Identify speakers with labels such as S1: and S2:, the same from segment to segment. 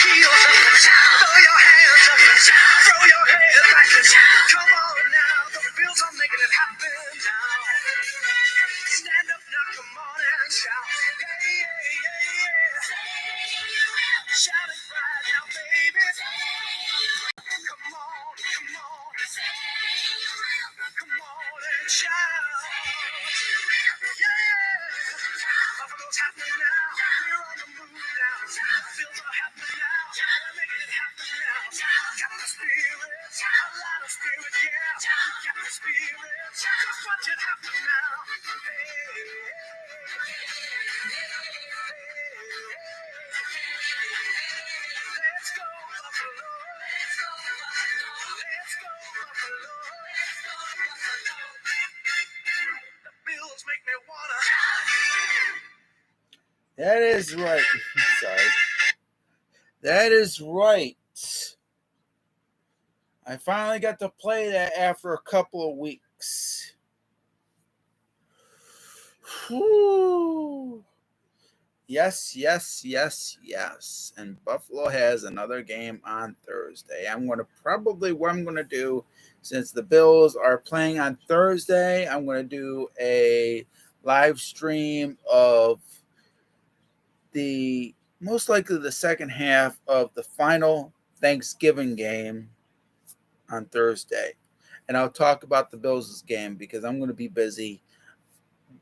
S1: your heels up and throw your hands up and throw your head back and come on now. The Bills are making it happen now. Stand up now, come on and shout. Hey, hey, hey, yeah. Shout it right now, baby. Come on, come on. Come on and shout. Yeah. Buffalo's happening now. We're on the move now. Bills are happening now. We're making it happen now. Got the spirit. A lot of spirit, yeah. Got the spirit. Just watch it happen now. Let's go, Buffalo. Let's go, Buffalo. Let's go, Buffalo. The Bills make me wanna.
S2: That is right. Sorry. That is right. I finally got to play that after a couple of weeks. Whew. Yes. And Buffalo has another game on Thursday. What I'm going to do, since the Bills are playing on Thursday, I'm going to do a live stream of most likely the second half of the final Thanksgiving game on Thursday. And I'll talk about the Bills' game because I'm going to be busy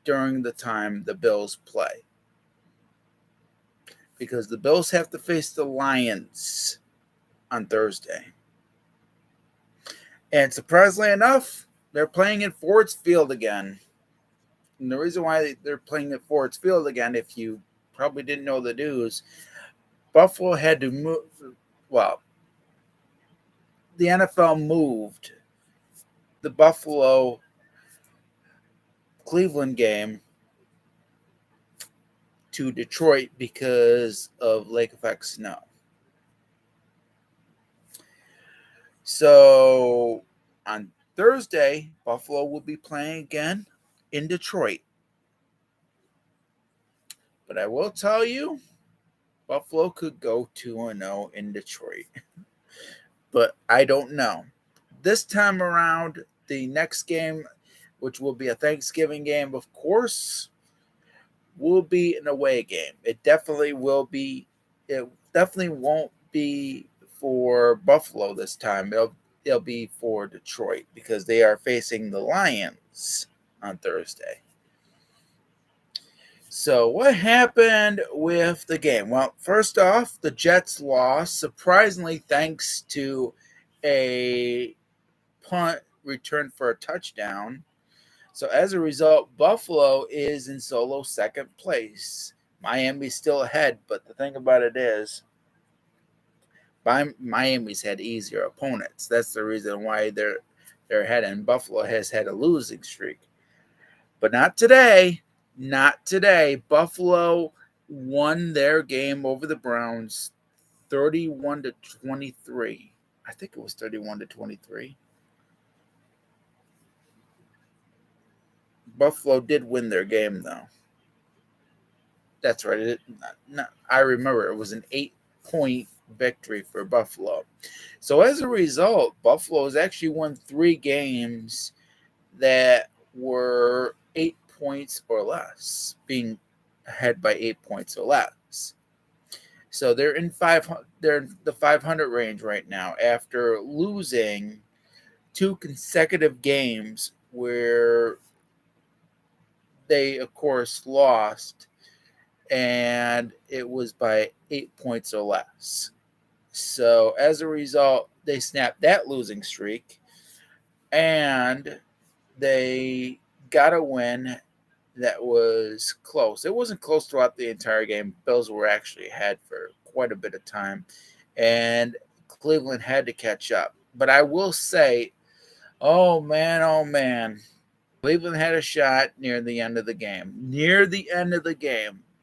S2: during the time the Bills play. Because the Bills have to face the Lions on Thursday. And surprisingly enough, they're playing at Ford Field again. And the reason why they're playing at Ford Field again, if you probably didn't know the news, Buffalo had to move. Well, the NFL moved the Buffalo Cleveland game to Detroit because of lake effect snow. So on Thursday, Buffalo will be playing again in Detroit. But I will tell you, Buffalo could go 2-0 in Detroit. But I don't know. This time around, the next game, which will be a Thanksgiving game, of course, will be an away game. It definitely will be. It definitely won't be for Buffalo this time. It'll be for Detroit because they are facing the Lions on Thursday. So what happened with the game? Well, first off, the Jets lost, surprisingly, thanks to a punt returned for a touchdown. So as a result, Buffalo is in solo second place. Miami's still ahead, but the thing about it is, Miami's had easier opponents. That's the reason why they're ahead, and Buffalo has had a losing streak. But not today. Not today. Buffalo won their game over the Browns 31-23. I think it was 31-23. Buffalo did win their game, though. That's right. I remember it was an 8-point victory for Buffalo. So as a result, Buffalo has actually won 3 games that were 8 points or less, being ahead by 8 points or less. So they're in the 500 range right now after losing 2 consecutive games where they, of course, lost, and it was by 8 points or less. So as a result, they snapped that losing streak, and they got a win that was close. It wasn't close throughout the entire game. Bills were actually ahead for quite a bit of time, and Cleveland had to catch up. But I will say, oh man, Cleveland had a shot near the end of the game.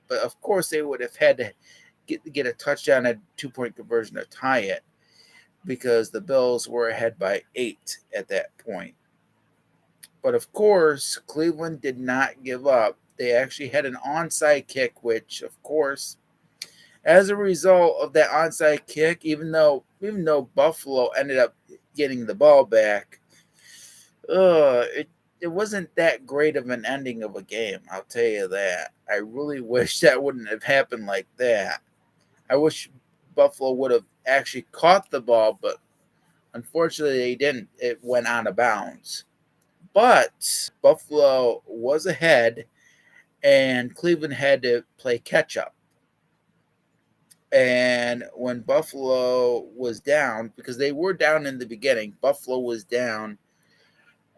S2: But of course, they would have had to get a touchdown, a 2-point conversion to tie it, because the Bills were ahead by 8 at that point. But of course, Cleveland did not give up. They actually had an onside kick, which, of course, As a result of that onside kick, even though Buffalo ended up getting the ball back, it wasn't that great of an ending of a game. I'll tell you that. I really wish that wouldn't have happened like that. I wish Buffalo would have actually caught the ball, but unfortunately they didn't. It went out of bounds. But Buffalo was ahead, and Cleveland had to play catch up. And when Buffalo was down, because they were down in the beginning, Buffalo was down,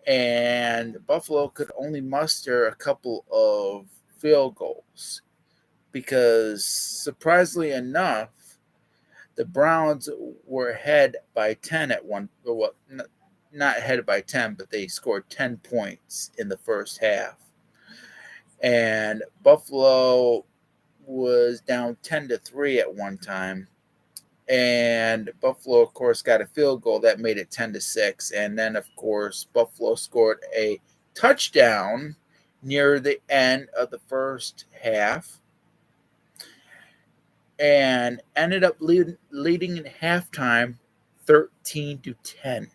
S2: and Buffalo could only muster a couple of field goals because, surprisingly enough, the Browns were ahead by 10 at one. Well, not ahead by 10, but they scored 10 points in the first half. And Buffalo was down 10-3 at one time. And Buffalo, of course, got a field goal that made it 10-6. And then, of course, Buffalo scored a touchdown near the end of the first half and ended up leading in halftime 13-10.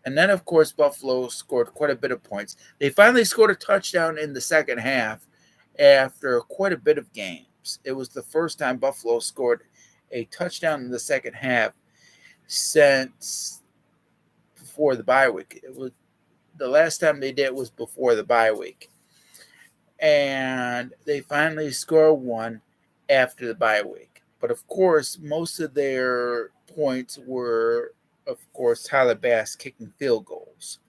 S2: And then, of course, Buffalo scored quite a bit of points. They finally scored a touchdown in the second half after quite a bit of games. It was the first time Buffalo scored a touchdown in the second half since before the bye week. It was the last time they did it was before the bye week. And they finally scored one after the bye week. But of course, most of their points were, of course, Tyler Bass kicking field goals.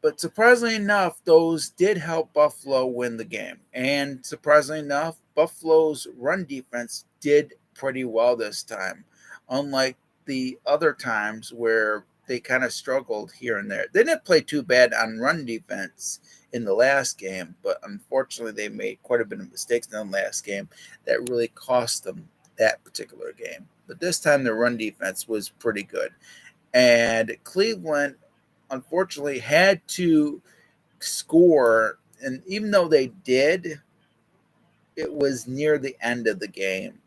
S2: But surprisingly enough, those did help Buffalo win the game. And surprisingly enough, Buffalo's run defense did pretty well this time, unlike the other times where they kind of struggled here and there. They didn't play too bad on run defense in the last game, but unfortunately they made quite a bit of mistakes in the last game that really cost them that particular game. But this time the run defense was pretty good. And Cleveland, unfortunately, had to score. And even though they did, it was near the end of the game.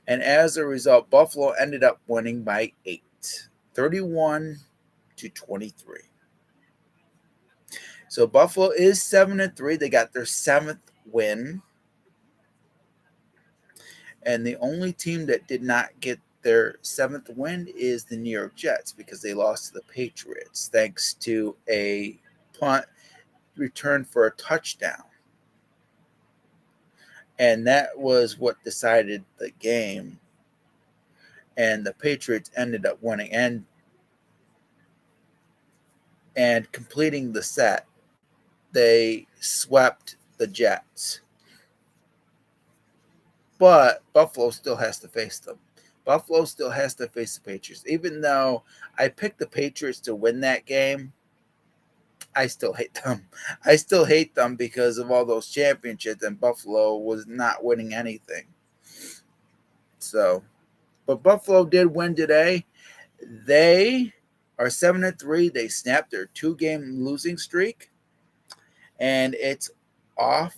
S2: And as a result, Buffalo ended up winning by 8, 31-23. So Buffalo is 7-3. They got their 7th win. And the only team that did not get their 7th win is the New York Jets because they lost to the Patriots thanks to a punt return for a touchdown. And that was what decided the game. And the Patriots ended up winning and completing the set. They swept the Jets. But Buffalo still has to face them. Buffalo still has to face the Patriots. Even though I picked the Patriots to win that game, I still hate them. I still hate them because of all those championships, and Buffalo was not winning anything. So, but Buffalo did win today. They are 7-3. They snapped their 2-game losing streak, and it's off.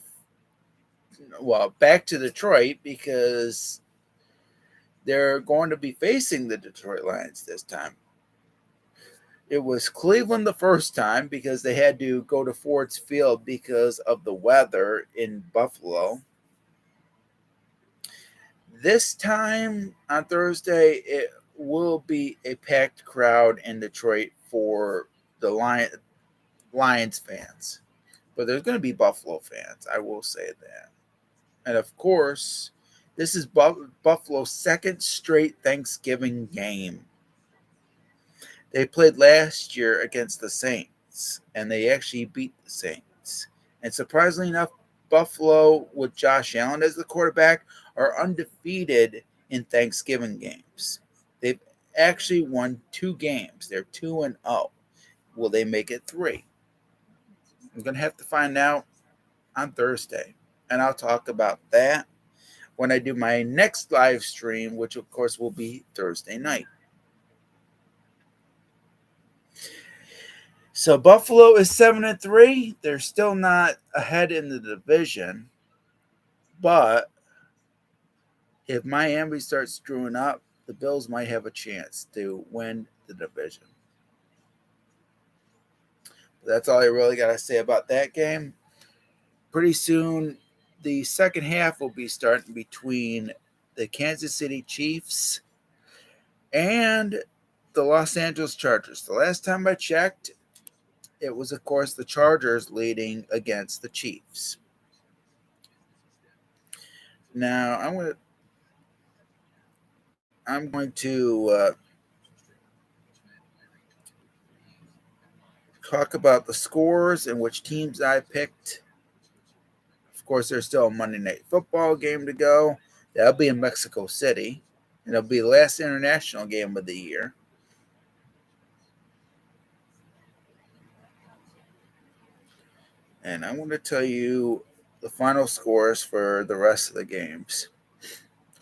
S2: Well, back to Detroit because they're going to be facing the Detroit Lions this time. It was Cleveland the first time because they had to go to Ford Field because of the weather in Buffalo. This time on Thursday, it will be a packed crowd in Detroit for the Lions fans. But there's going to be Buffalo fans, I will say that. And of course, this is Buffalo's second straight Thanksgiving game. They played last year against the Saints, and they actually beat the Saints. And surprisingly enough, Buffalo, with Josh Allen as the quarterback, are undefeated in Thanksgiving games. They've actually won 2 games. They're 2-0. Will they make it 3? I'm going to have to find out on Thursday. And I'll talk about that when I do my next live stream, which of course will be Thursday night. So Buffalo is 7-3. They're still not ahead in the division, but If Miami starts screwing up, the Bills might have a chance to win the division. That's all I really got to say about that game. Pretty soon, the second half will be starting between the Kansas City Chiefs and the Los Angeles Chargers. The last time I checked, it was, of course, the Chargers leading against the Chiefs. Now, I'm going to talk about the scores and which teams I picked. Of course, there's still a Monday Night Football game to go. That'll be in Mexico City. And it'll be the last international game of the year. And I want to tell you the final scores for the rest of the games.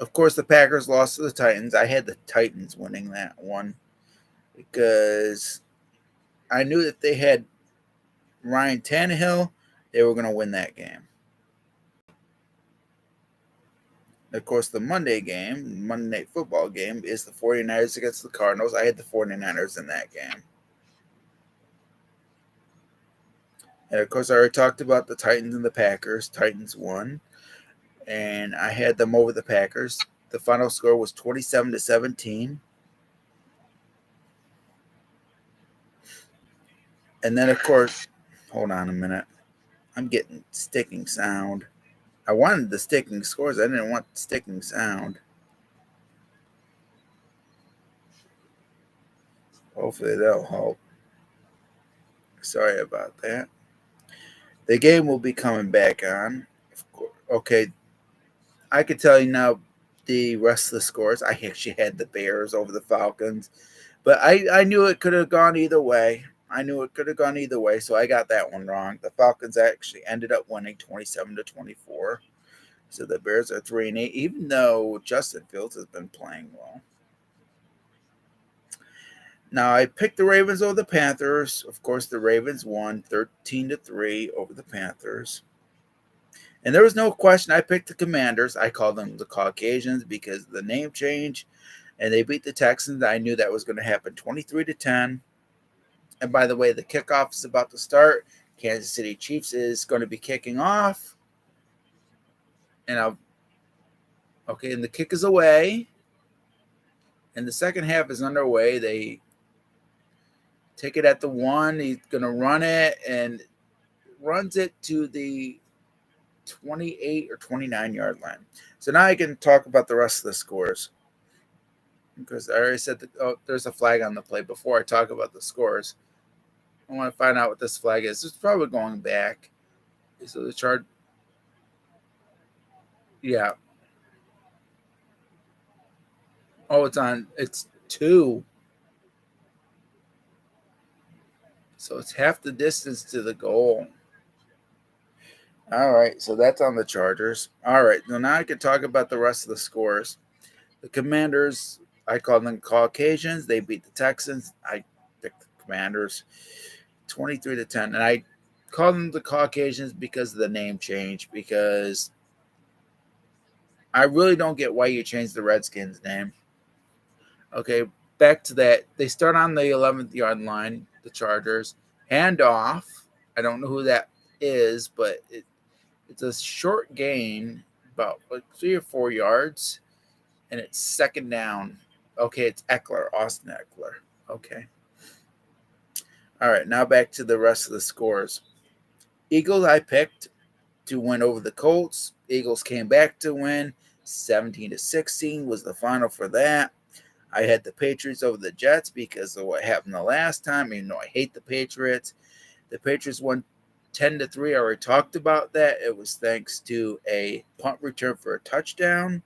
S2: Of course, the Packers lost to the Titans. I had the Titans winning that one because I knew that they had Ryan Tannehill. They were going to win that game. Of course, the Monday Night Football game, is the 49ers against the Cardinals. I had the 49ers in that game. And, of course, I already talked about the Titans and the Packers. Titans won. And I had them over the Packers. The final score was 27-17. And then, of course, hold on a minute. I'm getting sticking sound. I wanted the sticking scores. I didn't want sticking sound. Hopefully that'll help. Sorry about that. The game will be coming back on. Okay, I can tell you now the rest of the scores. I actually had the Bears over the Falcons, but I knew it could have gone either way. So I got that one wrong. The Falcons actually ended up winning 27-24. So the Bears are 3-8, even though Justin Fields has been playing well. Now I picked the Ravens over the Panthers. Of course, the Ravens won 13-3 over the Panthers. And there was no question. I picked the Commanders. I called them the Caucasians because of the name change. And they beat the Texans. I knew that was going to happen 23-10. And by the way, the kickoff is about to start. Kansas City Chiefs is going to be kicking off. And the kick is away. And the second half is underway. They take it at the 1. He's going to run it and runs it to the 28 or 29-yard line. So now I can talk about the rest of the scores. Because I already said there's a flag on the play. Before I talk about the scores, I want to find out what this flag is. It's probably going back. So the chart. Yeah. Oh, it's 2. So it's half the distance to the goal. All right, so that's on the Chargers. All right, so now I can talk about the rest of the scores. The Commanders, I call them Caucasians. They beat the Texans. I picked the Commanders 23-10. And I call them the Caucasians because of the name change, because I really don't get why you changed the Redskins name. Okay, back to that. They start on the 11th yard line, the Chargers. Handoff. I don't know who that is, but it's a short gain, about 3 or 4 yards, and it's second down. Okay, it's Austin Eckler. Okay. All right, now back to the rest of the scores. Eagles I picked to win over the Colts. Eagles came back to win. 17-16 was the final for that. I had the Patriots over the Jets because of what happened the last time. Even though I hate the Patriots. The Patriots won 10-3. I already talked about that. It was thanks to a punt return for a touchdown.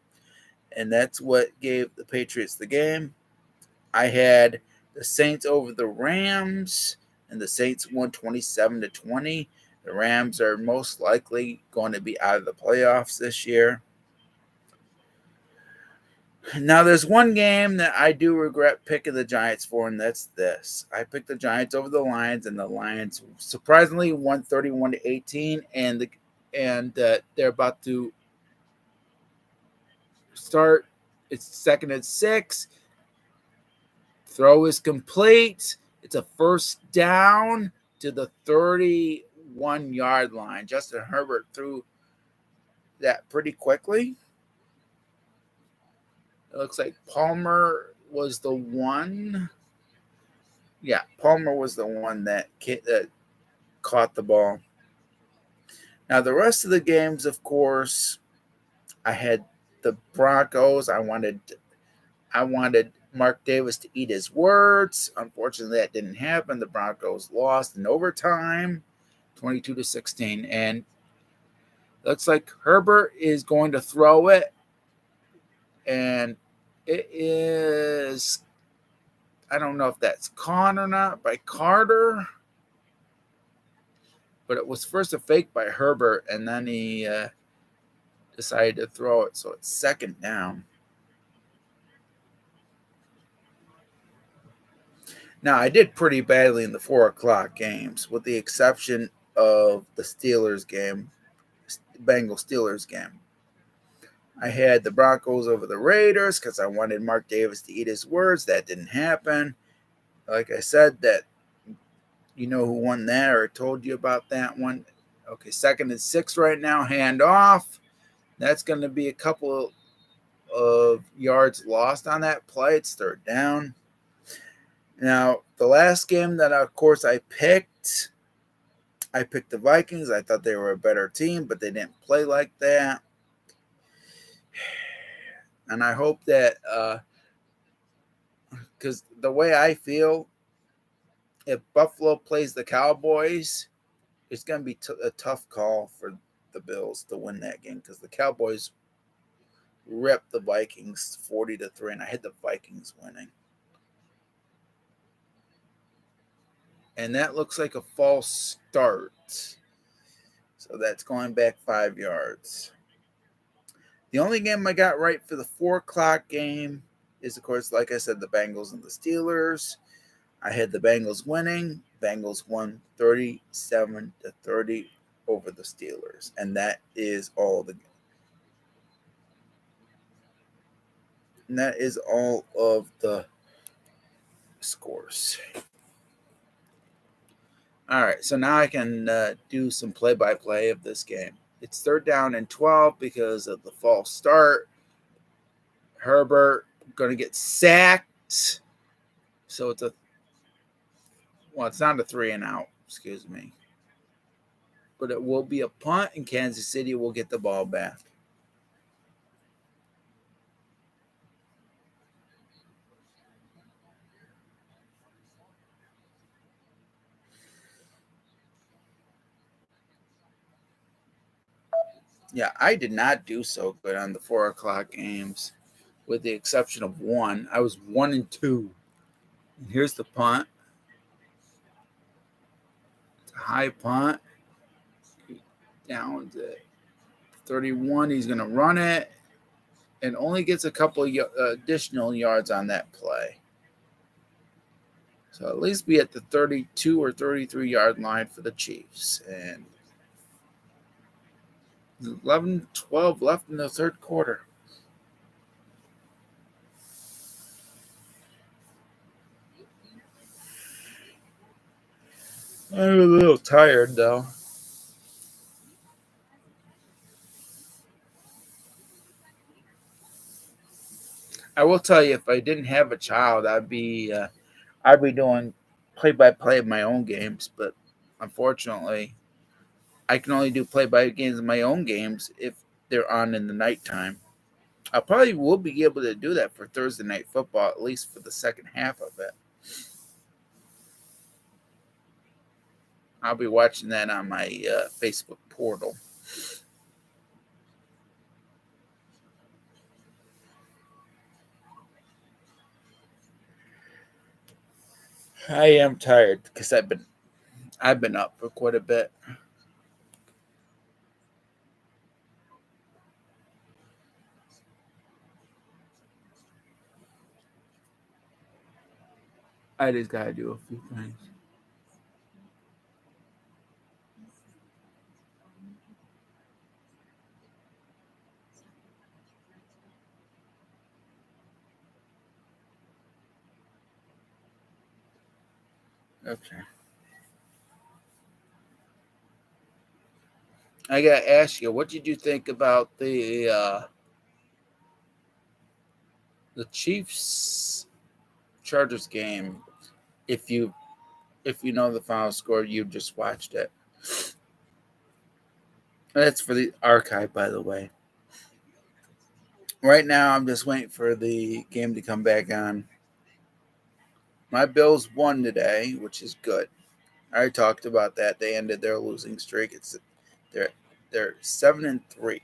S2: And that's what gave the Patriots the game. I had the Saints over the Rams, and the Saints won 27-20. The Rams are most likely going to be out of the playoffs this year. Now, there's one game that I do regret picking the Giants for, and that's this. I picked the Giants over the Lions, and the Lions surprisingly won 31-18, and they're about to start. It's 2nd and 6. Throw is complete. It's a first down to the 31-yard line. Justin Herbert threw that pretty quickly. It looks like Palmer was the one. Yeah, Palmer was the one that caught the ball. Now, the rest of the games, of course, I had the Broncos. I wanted Mark Davis to eat his words. Unfortunately, that didn't happen. The Broncos lost in overtime, 22-16. And looks like Herbert is going to throw it. And it is, I don't know if that's caught or not by Carter. But it was first a fake by Herbert, and then he decided to throw it. So it's 2nd down. Now, I did pretty badly in the 4 o'clock games, with the exception of the Steelers game, Bengals-Steelers game. I had the Broncos over the Raiders because I wanted Mark Davis to eat his words. That didn't happen. Like I said, that you know who won that, or I told you about that one. Okay, 2nd and 6 right now, hand off. That's going to be a couple of yards lost on that play. It's 3rd down. Now, the last game that, of course, I picked the Vikings. I thought they were a better team, but they didn't play like that. And I hope that, because the way I feel, if Buffalo plays the Cowboys, it's going to be a tough call for the Bills to win that game because the Cowboys ripped the Vikings 40-3, and I had the Vikings winning. And that looks like a false start. So that's going back 5 yards. The only game I got right for the 4 o'clock game is, of course, like I said, the Bengals and the Steelers. I had the Bengals winning. Bengals won 37-30 over the Steelers. And that is all of the scores. All right, so now I can do some play-by-play of this game. It's 3rd down and 12 because of the false start. Herbert going to get sacked. So it's not a 3-and-out, excuse me. But it will be a punt, and Kansas City will get the ball back. Yeah, I did not do so good on the 4 o'clock games, with the exception of one. I was 1-2. And here's the punt. It's a high punt. Down to 31. He's going to run it and only gets a couple of additional yards on that play. So at least be at the 32 or 33-yard line for the Chiefs. And 11-12 left in the 3rd quarter. I'm a little tired, though. I will tell you, if I didn't have a child, I'd be doing play-by-play of my own games. But unfortunately, I can only do play-by-games of my own games if they're on in the nighttime. I probably will be able to do that for Thursday Night Football, at least for the second half of it. I'll be watching that on my Facebook portal. I am tired because I've been up for quite a bit. I just gotta do a few things. Okay. I gotta ask you, what did you think about the Chiefs Chargers game? If you know the final score, you just watched it. That's for the archive, by the way. Right now, I'm just waiting for the game to come back on. My Bills won today, which is good. I already talked about that. They ended their losing streak. They're they're 7-3,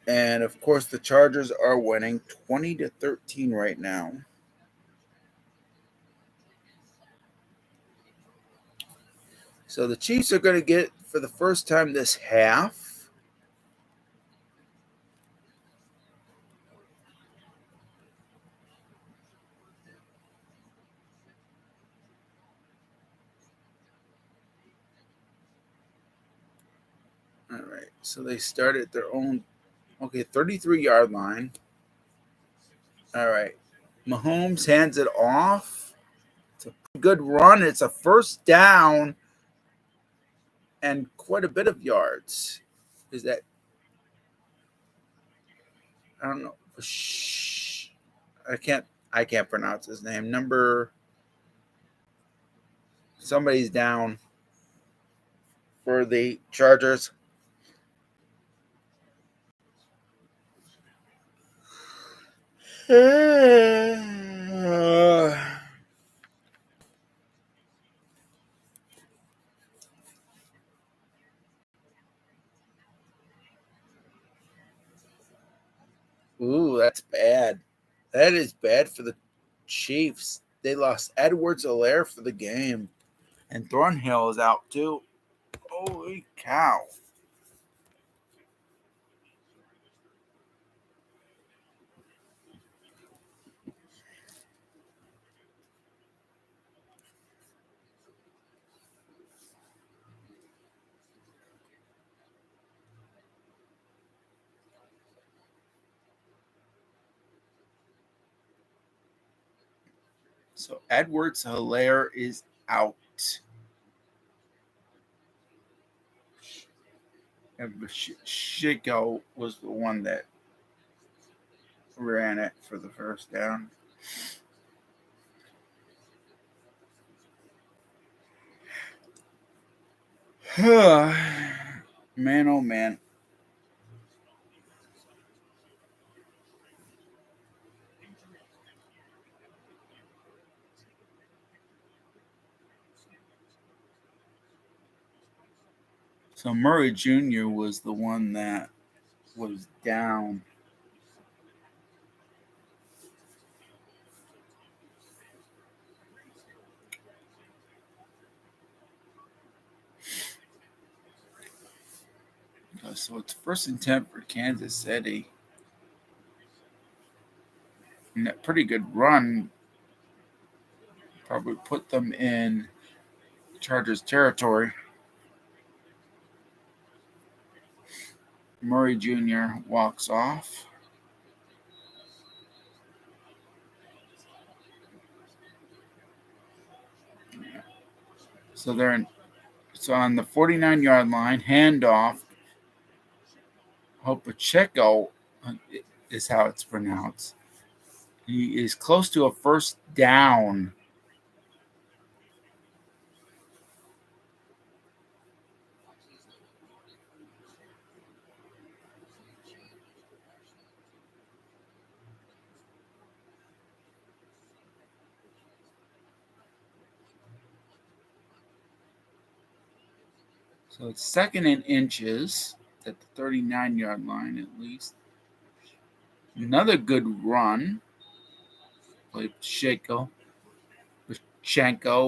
S2: and of course the Chargers are winning 20-13 right now. So the Chiefs are going to get for the first time this half. All right. So they start at their own 33-yard line. All right. Mahomes hands it off. It's a good run. It's a first down and quite a bit of yards. Is that I don't know. I can't pronounce his name. Somebody's down for the Chargers. Ooh, that's bad. That is bad for the Chiefs. They lost Edwards-Helaire for the game. And Thornhill is out too. Holy cow. So Edwards-Helaire is out. And Shiko was the one that ran it for the first down. Man, oh man. So Murray Jr. was the one that was down. So it's first and 10 for Kansas City. And that pretty good run probably put them in Chargers territory. Murray Jr. walks off. So on the 49-yard line, handoff. Pacheco is how it's pronounced. He is close to a first down. So it's second and inches at the 39-yard line at least. Another good run. Play Pacheco,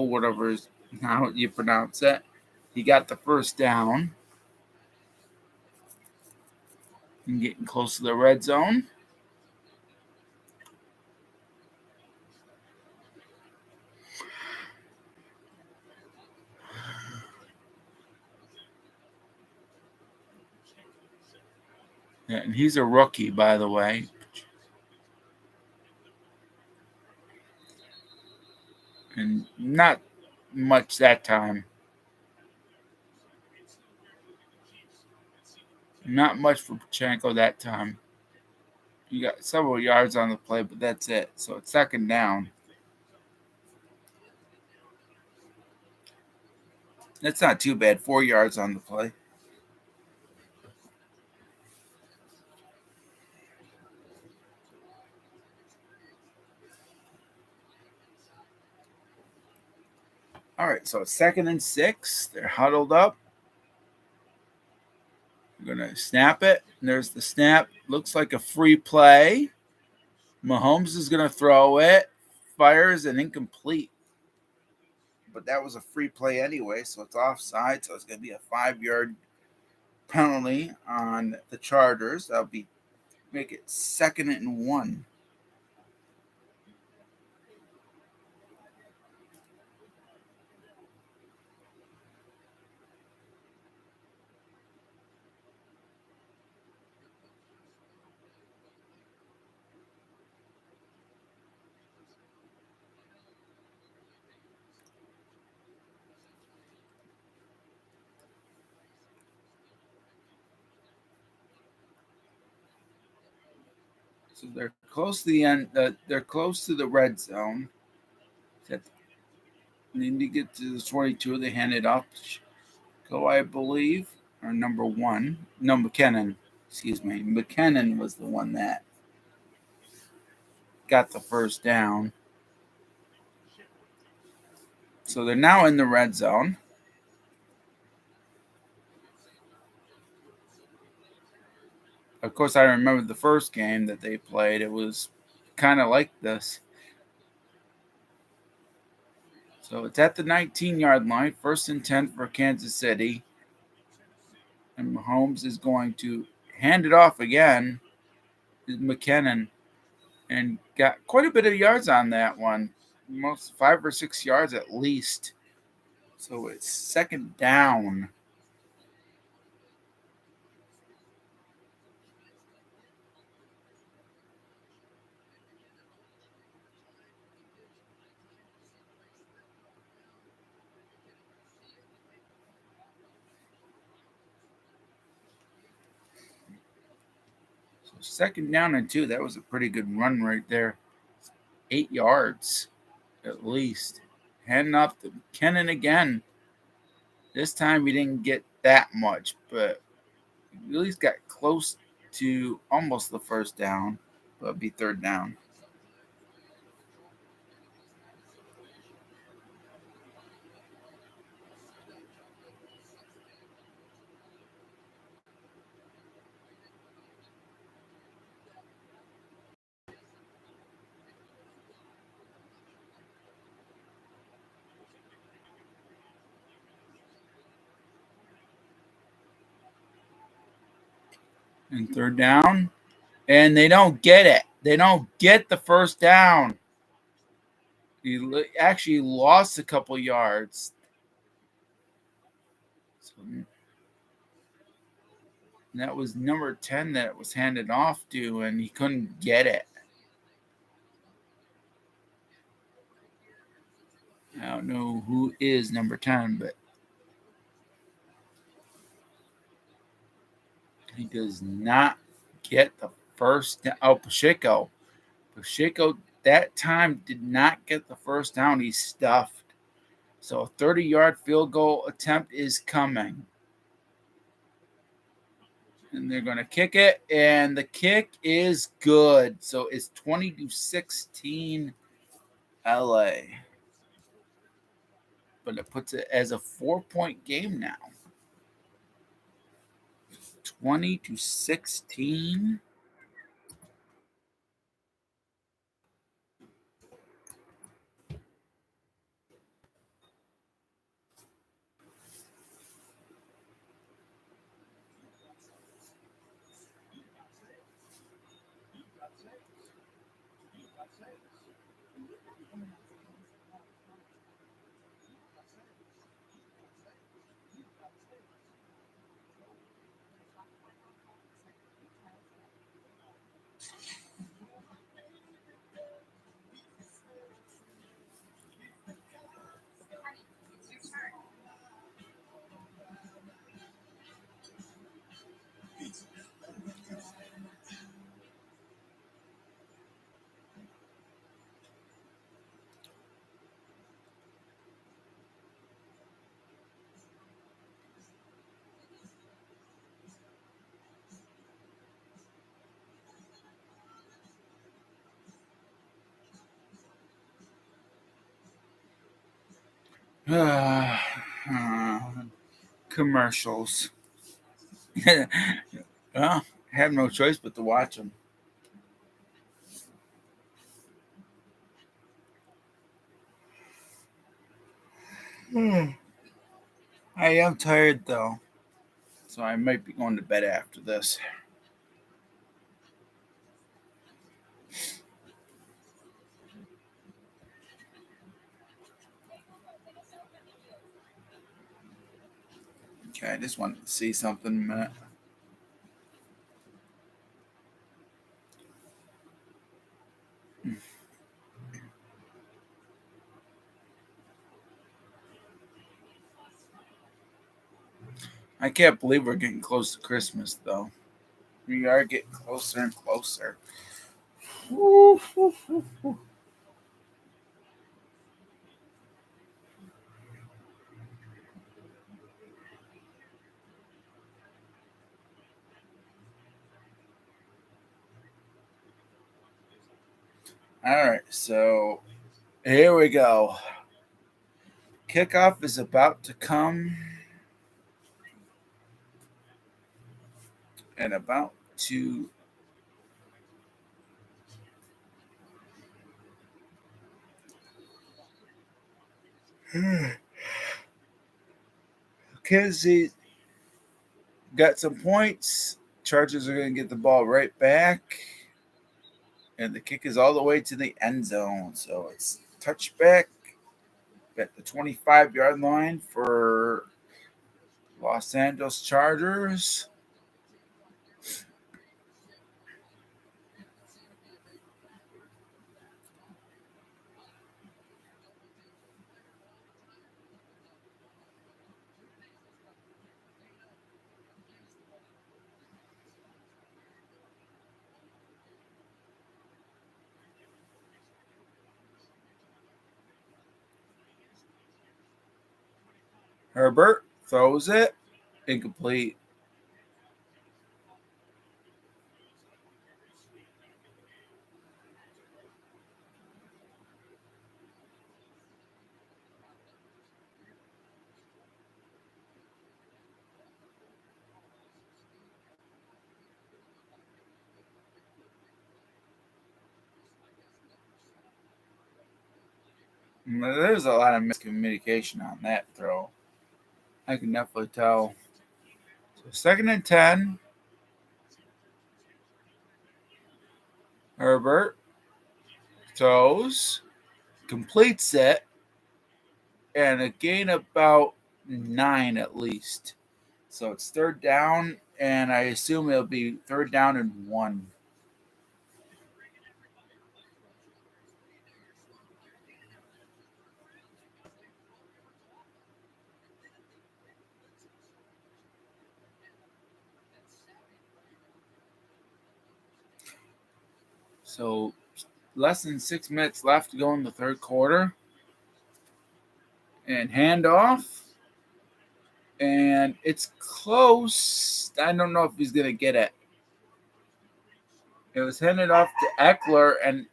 S2: whatever is how you pronounce it. He got the first down. And getting close to the red zone. Yeah, and he's a rookie, by the way. and not much that time. Not much for Pachenko that time. You got several yards on the play, but that's it. So it's second down. That's not too bad. 4 yards on the play. All right, so it's 2nd and 6. They're huddled up. We're going to snap it. And there's the snap. Looks like a free play. Mahomes is going to throw it. Fires and incomplete. But that was a free play anyway, so it's offside. So it's going to be a 5-yard penalty on the Chargers. That'll be make it 2nd and 1. So they're close to the end. They're close to the red zone. They need to get to the 22. They hand it off. Go, I believe, or number 1. No, McKinnon. Excuse me. McKinnon was the one that got the first down. So they're now in the red zone. Of course, I remember the first game that they played. It was kind of like this. So it's at the 19-yard line, 1st and 10 for Kansas City. And Mahomes is going to hand it off again to McKinnon and got quite a bit of yards on that one. Most 5 or 6 yards at least. So it's 2nd down. So 2nd down and 2. That was a pretty good run right there. 8 yards at least. Handing off to McKinnon again. This time he didn't get that much, but he at least got close to almost the first down. But it'd be 3rd down. And 3rd down. And they don't get it. They don't get the first down. He actually lost a couple yards. So that was number 10 that it was handed off to, and he couldn't get it. I don't know who is number 10, but he does not get the first down. Oh, Pacheco. Pacheco that time did not get the first down. He stuffed. So a 30-yard field goal attempt is coming. And they're going to kick it, and the kick is good. So it's 20-16 LA. But it puts it as a 4-point game now. 20-16. Commercials. Well, I have no choice but to watch them. I am tired though, so I might be going to bed after this. Okay, I just wanted to see something a minute. I can't believe we're getting close to Christmas though. We are getting closer and closer. Woo, woo, woo, woo. All right, so here we go. Kickoff is about to come and about to. Kansas City got some points. Chargers are going to get the ball right back. And the kick is all the way to the end zone. So it's touchback at the 25-yard line for Los Angeles Chargers. Herbert throws it. Incomplete. There's a lot of miscommunication on that throw. I can definitely tell. So 2nd and 10. Herbert throws, completes it, and a gain about 9 at least. So it's third down, and I assume it'll be third down and 1. So less than 6 minutes left to go in the third quarter. And handoff. And it's close. I don't know if he's going to get it. It was handed off to Eckler, and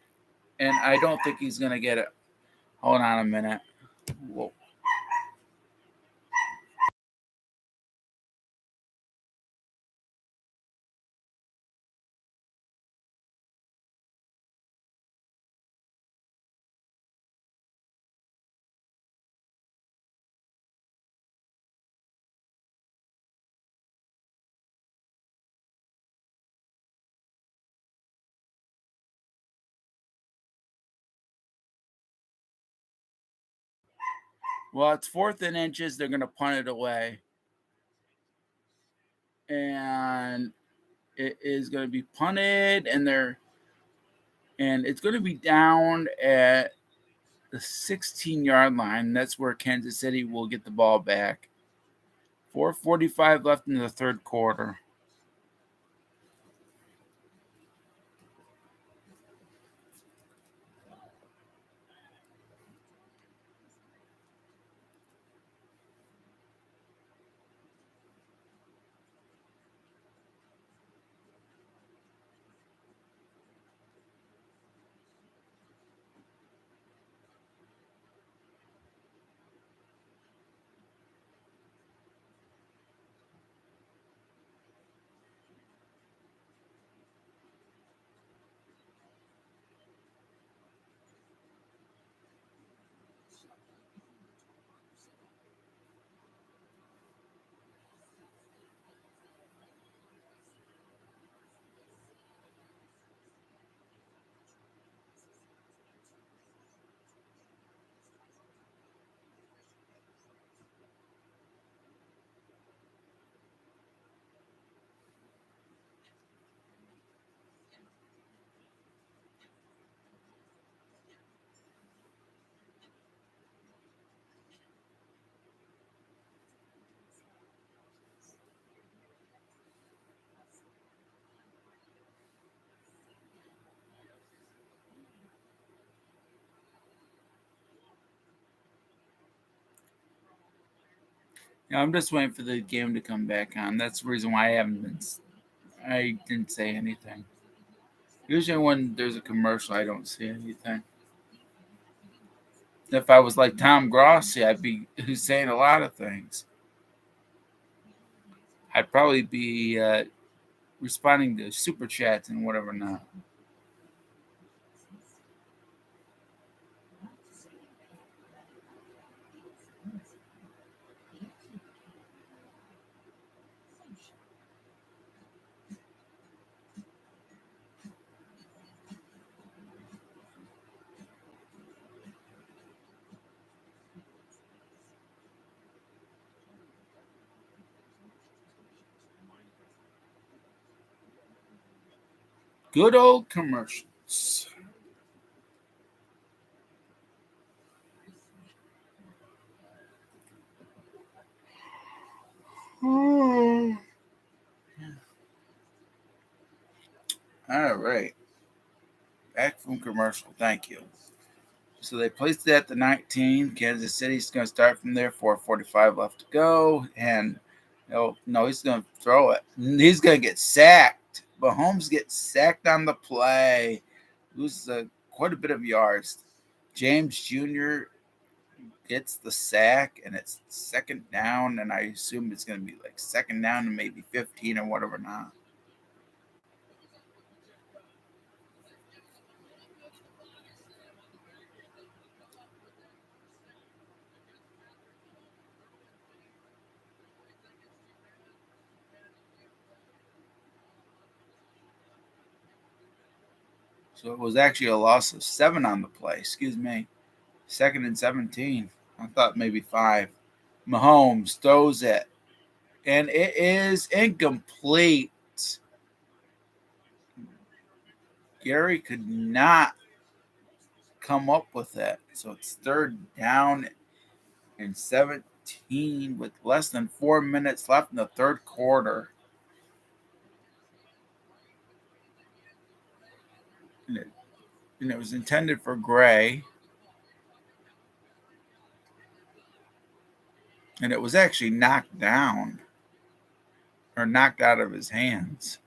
S2: I don't think he's going to get it. Hold on a minute. Whoa. Well, it's 4th and inches. They're going to punt it away. And it is going to be punted, and it's going to be down at the 16-yard line. That's where Kansas City will get the ball back. 4:45 left in the third quarter. Yeah, I'm just waiting for the game to come back on. That's the reason why I didn't say anything. Usually when there's a commercial, I don't say anything. If I was like Tom Grossi, I'd be saying a lot of things. I'd probably be responding to super chats and whatever not. Good old commercials. All right. Back from commercial. Thank you. So they placed it at the 19. Kansas City's going to start from there. 4:45 left to go. And no, he's going to throw it. He's going to get sacked. Mahomes gets sacked on the play. Loses quite a bit of yards. James Jr. gets the sack, and it's second down. And I assume it's going to be like second down and maybe 15 or whatever not. So it was actually a loss of 7 on the play. Excuse me. Second and 17. I thought maybe 5. Mahomes throws it, and it is incomplete. Gary could not come up with it. So it's third down and 17 with less than 4 minutes left in the third quarter. And it was intended for Gray. And it was actually knocked down or knocked out of his hands.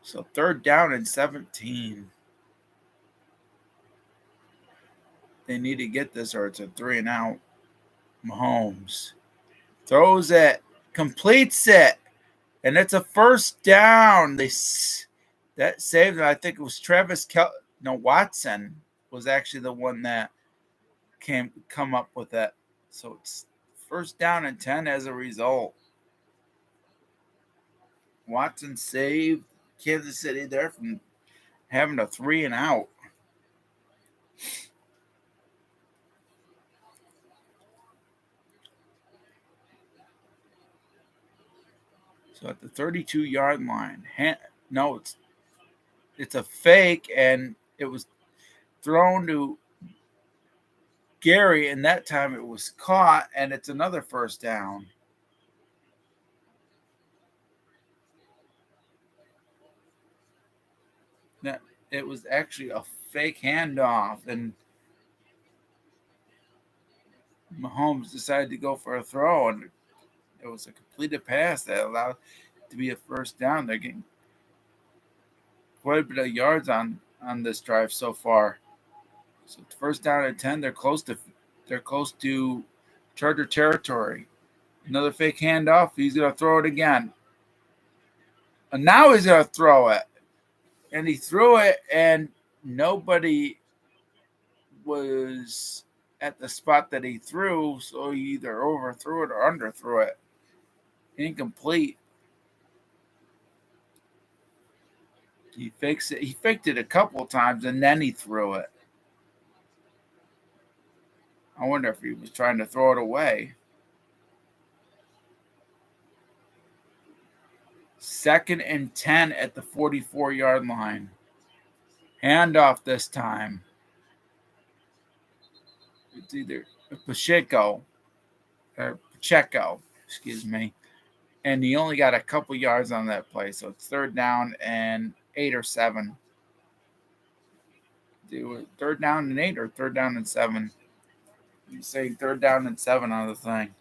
S2: So third down and 17. They need to get this or it's a 3 and out. Mahomes throws it, completes it, and it's a first down. That saved it. I think it was Watson was actually the one that come up with that. So it's first down and 10 as a result. Watson saved Kansas City there from having a 3 and out. So at the 32-yard line, it's a fake, and it was thrown to Gary, and that time it was caught, and it's another first down. That it was actually a fake handoff, and Mahomes decided to go for a throw, and it was a completed pass that allowed it to be a first down. They're getting quite a bit of yards on this drive so far. So it's first down and 10. They're close to Charger territory. Another fake handoff. He's gonna throw it again. And now he's gonna throw it. And he threw it, and nobody was at the spot that he threw, so he either overthrew it or underthrew it. Incomplete. He faked it a couple of times, and then he threw it. I wonder if he was trying to throw it away. Second and 10 at the 44-yard line. Handoff this time. It's either Pacheco, excuse me. And he only got a couple yards on that play. So it's third down and 8 or 7. Third down and 8 or third down and 7. He's saying 3rd down and 7 on the thing.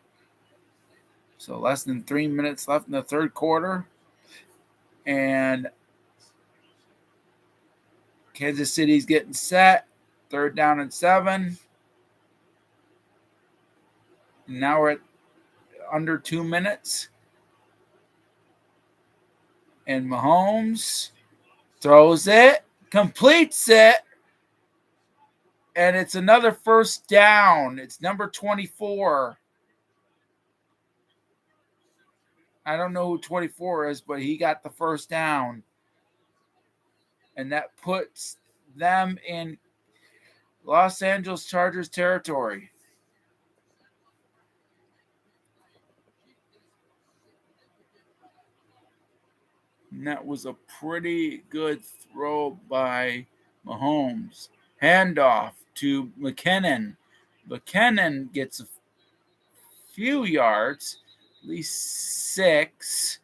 S2: So less than 3 minutes left in the third quarter. And Kansas City's getting set. 3rd down and 7. And now we're at under 2 minutes. And Mahomes throws it, completes it, and it's another first down. It's number 24. I don't know who 24 is, but he got the first down. And that puts them in Los Angeles Chargers territory. And that was a pretty good throw by Mahomes. Handoff to McKinnon. McKinnon gets a few yards, at least 6.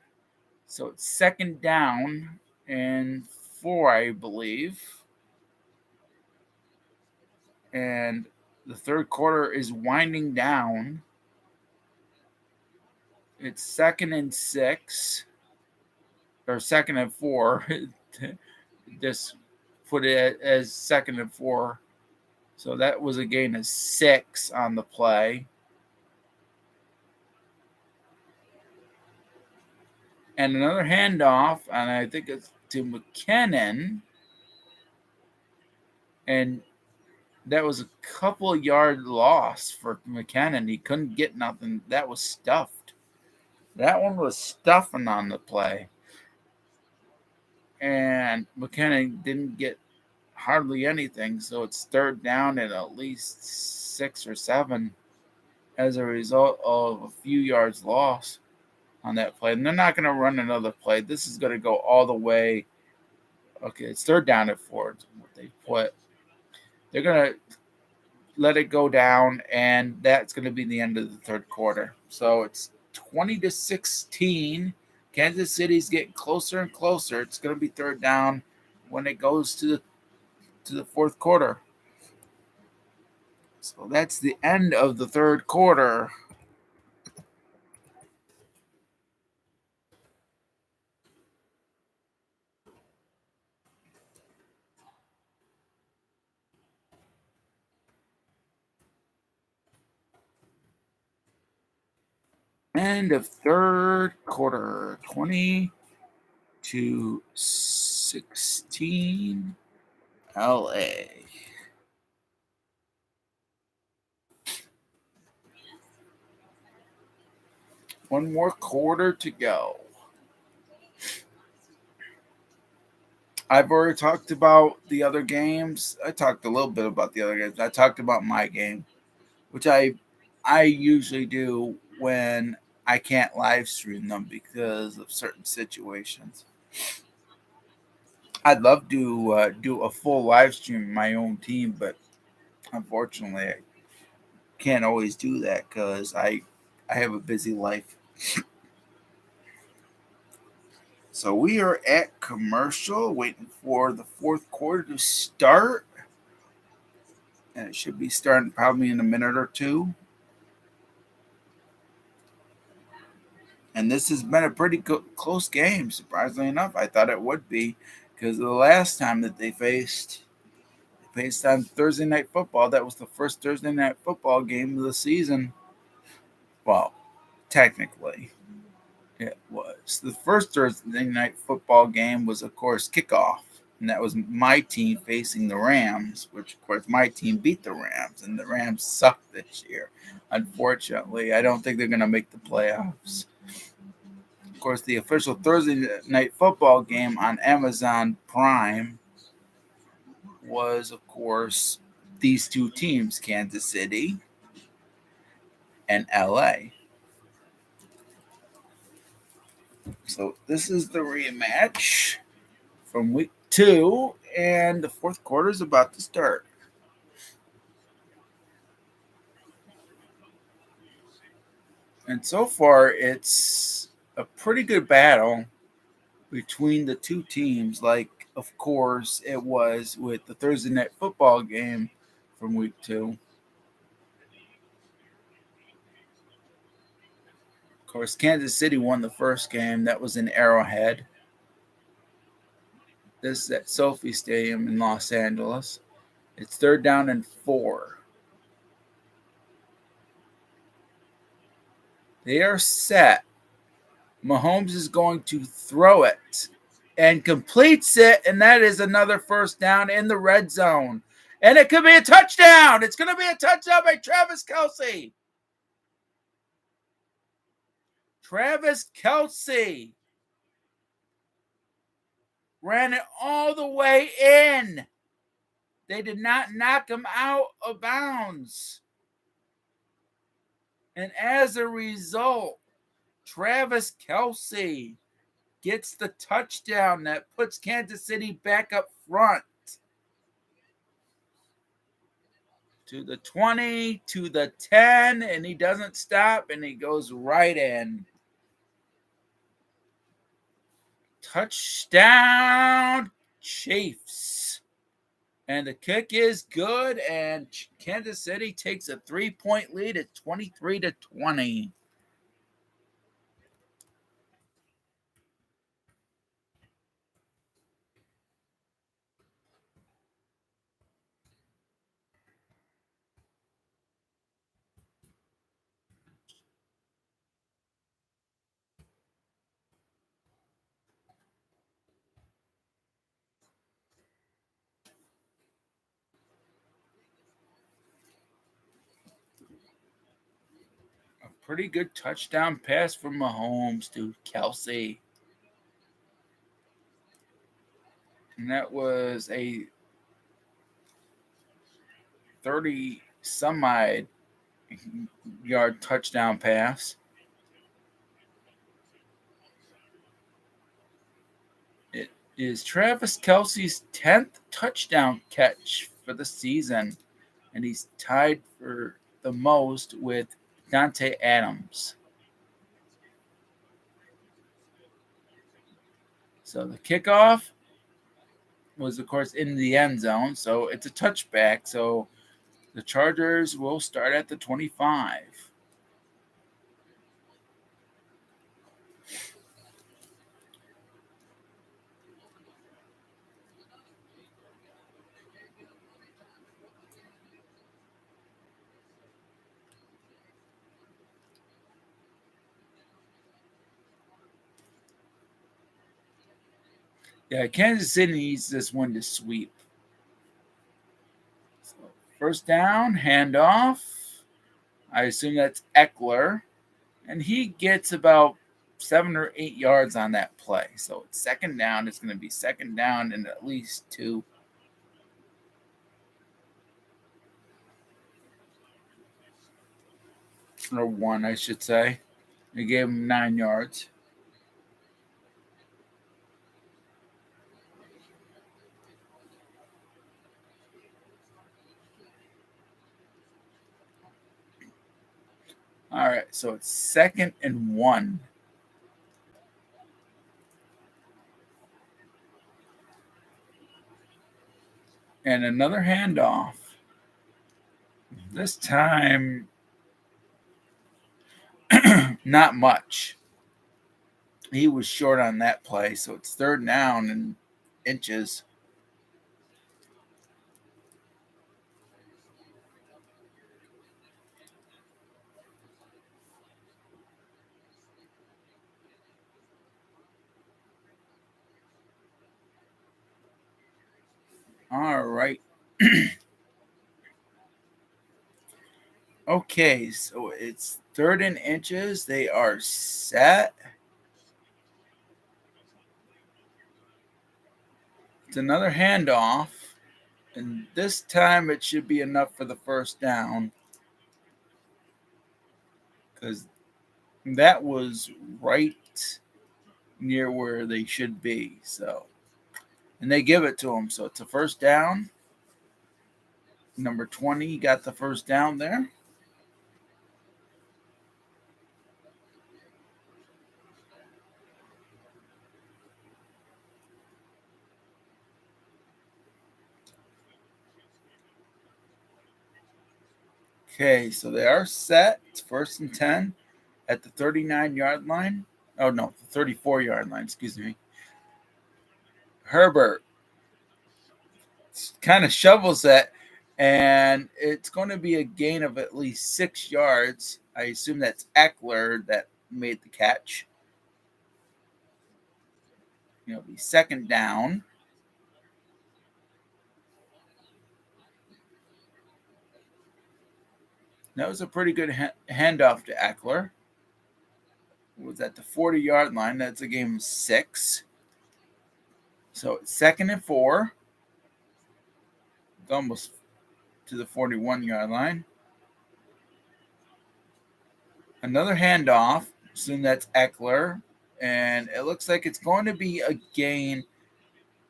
S2: So it's 2nd down and 4, I believe. And the third quarter is winding down. It's 2nd and 6. Or 2nd and 4. Just put it as 2nd and 4. So that was a gain of 6 on the play. And another handoff, and I think it's to McKinnon. And that was a couple of yard loss for McKinnon. He couldn't get nothing. That was stuffed. That one was stuffing on the play. And McKinnon didn't get hardly anything. So it's 3rd down and at least 6 or 7 as a result of a few yards lost on that play. And they're not going to run another play. This is going to go all the way. Okay, it's 3rd down at 4. What they put. They're going to let it go down, and that's going to be the end of the third quarter. So it's 20-16. Kansas City's getting closer and closer. It's going to be 3rd down when it goes to the fourth quarter. So that's the end of the third quarter. End of third quarter. 20-16 LA. One more quarter to go. I've already talked about the other games. I talked a little bit about the other games. I talked about my game, which I usually do when I can't live stream them because of certain situations. I'd love to do a full live stream of my own team, but unfortunately, I can't always do that because I have a busy life. So we are at commercial, waiting for the fourth quarter to start. And it should be starting probably in a minute or two. And this has been a pretty close game, surprisingly enough. I thought it would be because the last time that they faced on Thursday Night Football, that was the first Thursday Night Football game of the season. Well, technically, it was. The first Thursday Night Football game was, of course, kickoff. And that was my team facing the Rams, which, of course, my team beat the Rams. And the Rams suck this year. Unfortunately, I don't think they're going to make the playoffs. Of course, the official Thursday Night Football game on Amazon Prime was, of course, these two teams, Kansas City and LA. So this is the rematch from week 2, and the fourth quarter is about to start. And so far, it's a pretty good battle between the two teams, like, of course, it was with the Thursday Night Football game from week 2. Of course, Kansas City won the first game. That was in Arrowhead. This is at Sophie Stadium in Los Angeles. It's 3rd down and 4. They are set. Mahomes is going to throw it and completes it, and that is another first down in the red zone. And it could be a touchdown. It's going to be a touchdown by Travis Kelce. Travis Kelce ran it all the way in. They did not knock him out of bounds. And as a result, Travis Kelce gets the touchdown that puts Kansas City back up front. To the 20, to the 10, and he doesn't stop, and he goes right in. Touchdown, Chiefs. And the kick is good, and Kansas City takes a 3-point lead at 23-20. A pretty good touchdown pass from Mahomes to Kelce. And that was a 30-some-odd yard touchdown pass. It is Travis Kelce's 10th touchdown catch for the season, and he's tied for the most with Dante Adams. So the kickoff was, of course, in the end zone, so it's a touchback. So the Chargers will start at the 25. Yeah, Kansas City needs this one to sweep. So first down, handoff. I assume that's Eckler. And he gets about 7 or 8 yards on that play. So it's second down. It's going to be second down and at least 2. Or 1, I should say. They gave him 9 yards. All right, so it's 2nd and 1. And another handoff. This time, not much. He was short on that play, so it's 3rd down and inches. All right. Okay, so it's 3rd and inches. They are set. It's another handoff. And this time it should be enough for the first down. Because that was right near where they should be. So, and they give it to him. So it's a first down. Number 20 got the first down there. Okay, so they are set. It's 1st and 10 at the 39-yard line. Oh, no, the 34-yard line, excuse me. Herbert kind of shovels it, and it's going to be a gain of at least 6 yards. I assume that's Eckler that made the catch. It'll be second down. That was a pretty good handoff to Eckler. It was at the 40-yard line. That's a game of 6. So it's 2nd and 4. It's almost to the 41-yard line. Another handoff. Assume that's Eckler. And it looks like it's going to be a gain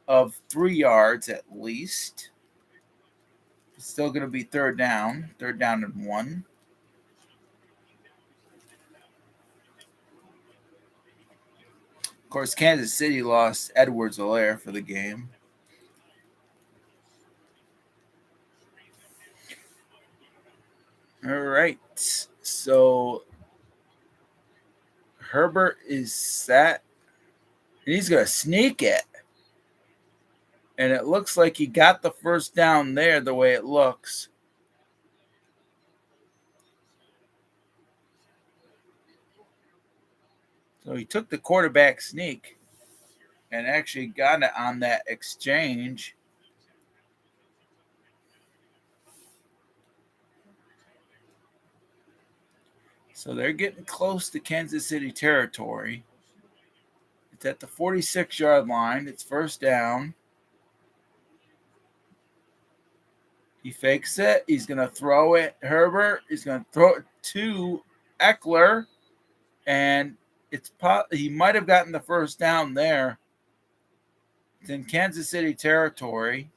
S2: of 3 yards at least. It's still going to be third down and 1. Of course, Kansas City lost Edwards-Helaire for the game. All right. So Herbert is set. And he's going to sneak it. And it looks like he got the first down there the way it looks. So he took the quarterback sneak and actually got it on that exchange. So they're getting close to Kansas City territory. It's at the 46-yard line. It's first down. He fakes it. He's going to throw it. Herbert. He's going to throw it to Eckler. And he might have gotten the first down there. It's in Kansas City territory.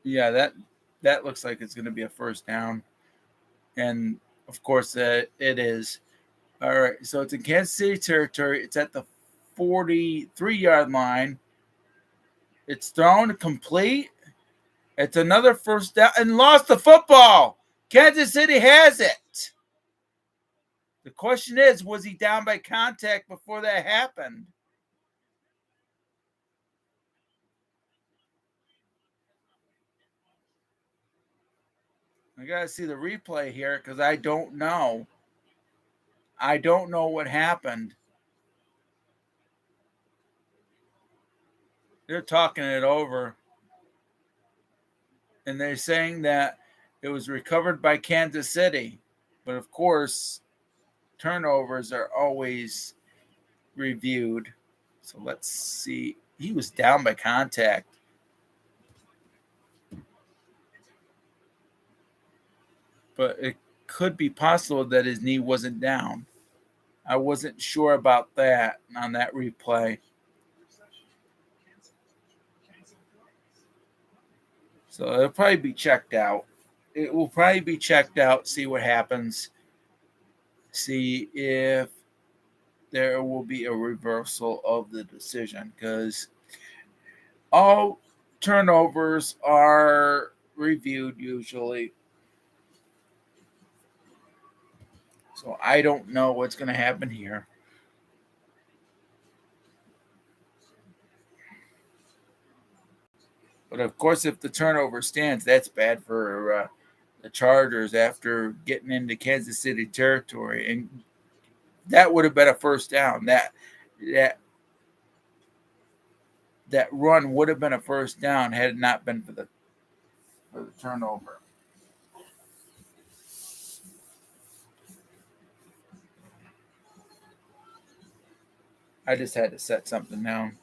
S2: Yeah, that looks like it's going to be a first down. And, of course, it is. All right, so it's in Kansas City territory. It's at the 43-yard line. It's thrown complete. It's another first down and lost the football. Kansas City has it. The question is, was he down by contact before that happened? I got to see the replay here because I don't know. I don't know what happened. They're talking it over. And they're saying that it was recovered by Kansas City. But, of course, turnovers are always reviewed. So let's see. He was down by contact. But it could be possible that his knee wasn't down. I wasn't sure about that on that replay. So it'll probably be checked out. It will probably be checked out, see what happens, see if there will be a reversal of the decision, because all turnovers are reviewed usually. So I don't know what's going to happen here. But of course, if the turnover stands, that's bad for the Chargers after getting into Kansas City territory, and that would have been a first down. That run would have been a first down had it not been for the turnover. I just had to set something down.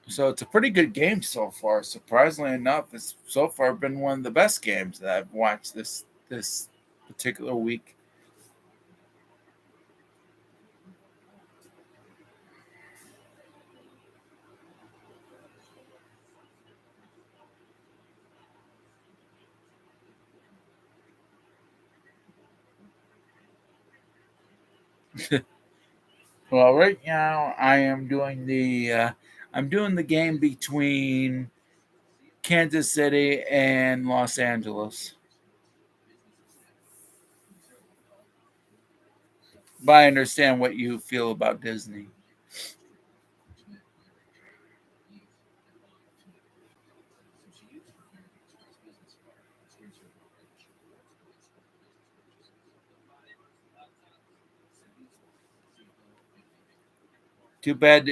S2: So it's a pretty good game so far. Surprisingly enough, it's so far been one of the best games that I've watched this particular week. Well, right now I am doing the game between Kansas City and Los Angeles. But I understand what you feel about Disney. Too bad.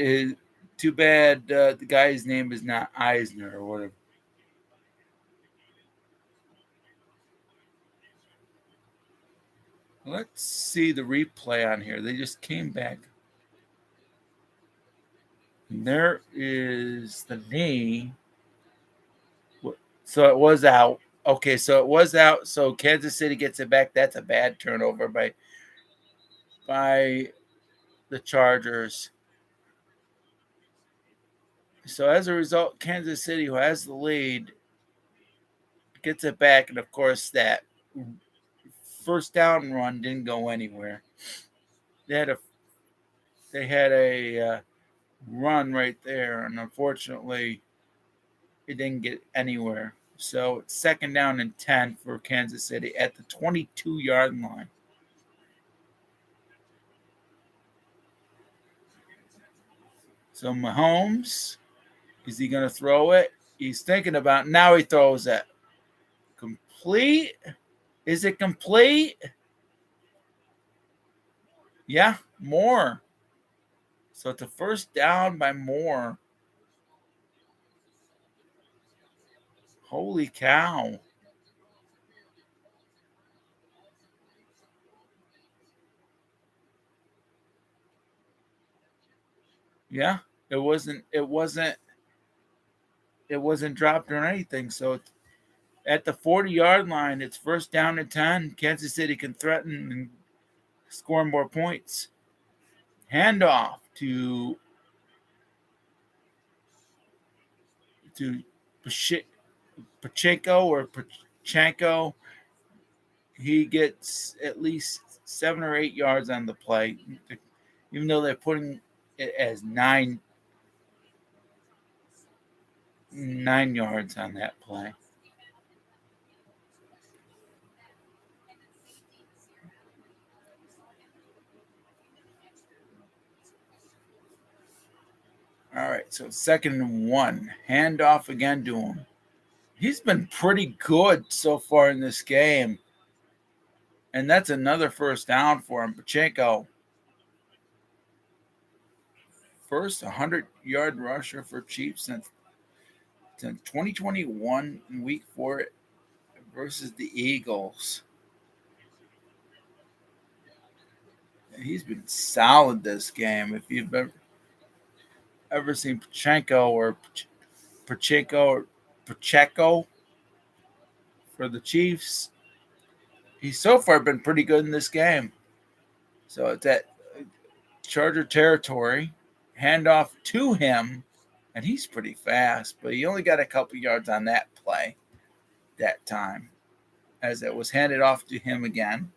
S2: Too bad the guy's name is not Eisner or whatever. Let's see the replay on here. They just came back. And there is the knee. So it was out. Okay, so it was out. So Kansas City gets it back. That's a bad turnover by the Chargers. So as a result, Kansas City, who has the lead, gets it back, and of course that first down run didn't go anywhere. They had a run right there, and unfortunately, it didn't get anywhere. So it's second down and 10 for Kansas City at the 22-yard line. So Mahomes, is he going to throw it? He's thinking about now. He throws it. Complete? Is it complete? Yeah, more. So it's a first down by Moore. Holy cow. Yeah, it wasn't dropped or anything. So at the 40-yard line, it's first down and 10. Kansas City can threaten and score more points. Handoff to Pacheco or Pachenko. He gets at least 7 or 8 yards on the play, even though they're putting it as nine yards on that play. All right, so second and 1. Handoff again to him. He's been pretty good so far in this game. And that's another first down for him. Pacheco, first 100-yard rusher for Chiefs since 2021 in week 4 versus the Eagles. He's been solid this game. If you've ever seen Pacheco for the Chiefs, he's so far been pretty good in this game. So it's at Charger territory, handoff to him, and he's pretty fast, but he only got a couple yards on that play that time as it was handed off to him again.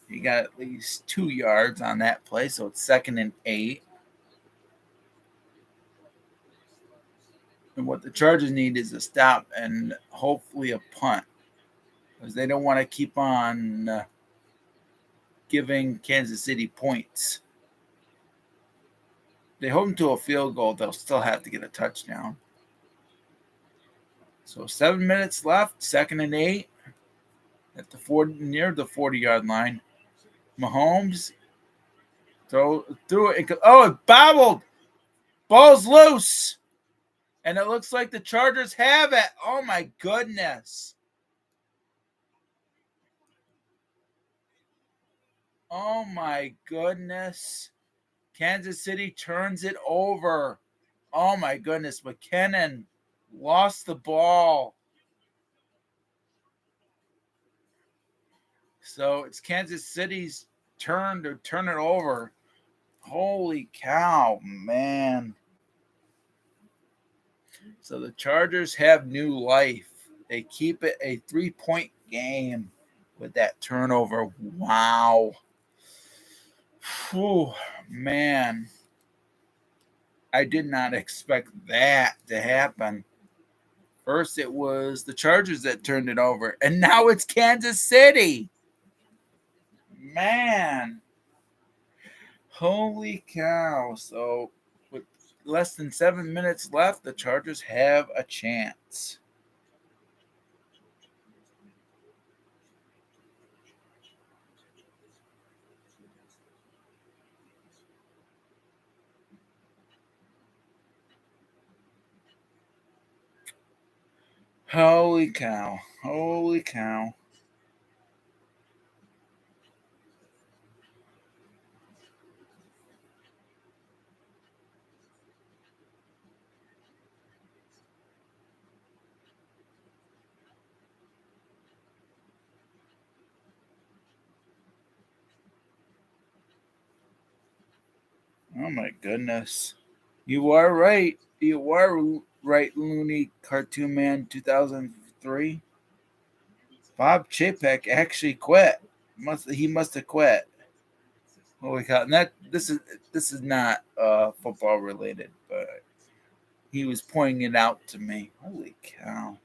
S2: He got at least 2 yards on that play, so it's second and 8. And what the Chargers need is a stop and hopefully a punt, because they don't want to keep on giving Kansas City points. They hold them to a field goal, they'll still have to get a touchdown. So 7 minutes left, second and 8 at near the 40-yard line. Mahomes threw it. It bobbled. Ball's loose. And it looks like the Chargers have it. Oh, my goodness. Oh, my goodness. Kansas City turns it over. Oh, my goodness. McKinnon lost the ball. So it's Kansas City's turn to turn it over. Holy cow, man. So the Chargers have new life. They keep it a 3-point game with that turnover. Wow. Whew, man. I did not expect that to happen. First, it was the Chargers that turned it over, and now it's Kansas City. Man, holy cow. So, with less than 7 minutes left, the Chargers have a chance. Holy cow. Holy cow. Oh my goodness. You are right. You are right, Looney Cartoon Man 2003. Bob Chapek actually quit. He must have quit. Holy cow! And this is not football related, but he was pointing it out to me. Holy cow!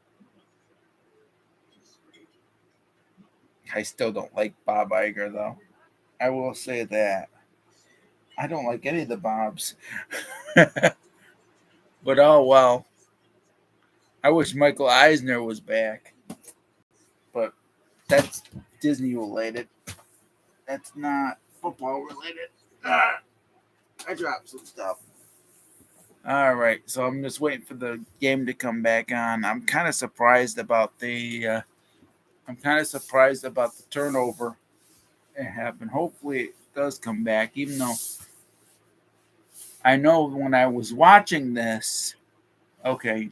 S2: I still don't like Bob Iger though. I will say that I don't like any of the Bobs. But oh well. I wish Michael Eisner was back. But that's Disney related. That's not football related. I dropped some stuff. All right, so I'm just waiting for the game to come back on. I'm kind of surprised about the. I'm kind of surprised about the turnover it happened. Hopefully, it does come back. Even though I know when I was watching this, okay,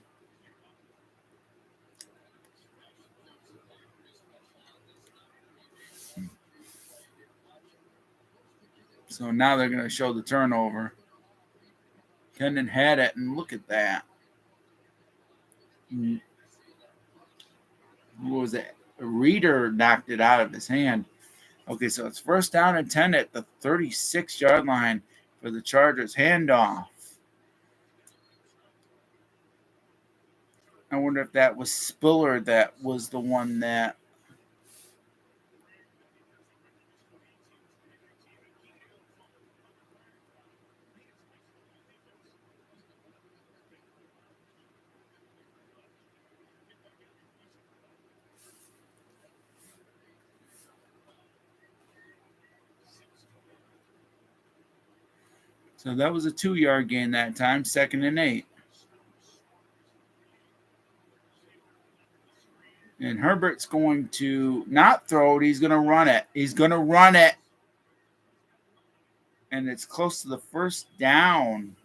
S2: so now they're going to show the turnover. Kendon had it, and look at that. Who was it? A Reader knocked it out of his hand. Okay, so it's first down and 10 at the 36-yard line for the Chargers. Handoff. I wonder if that was Spiller that was the one that. So that was a 2-yard gain that time, 2nd and 8. And Herbert's going to not throw it. He's going to run it. He's going to run it. And it's close to the first down.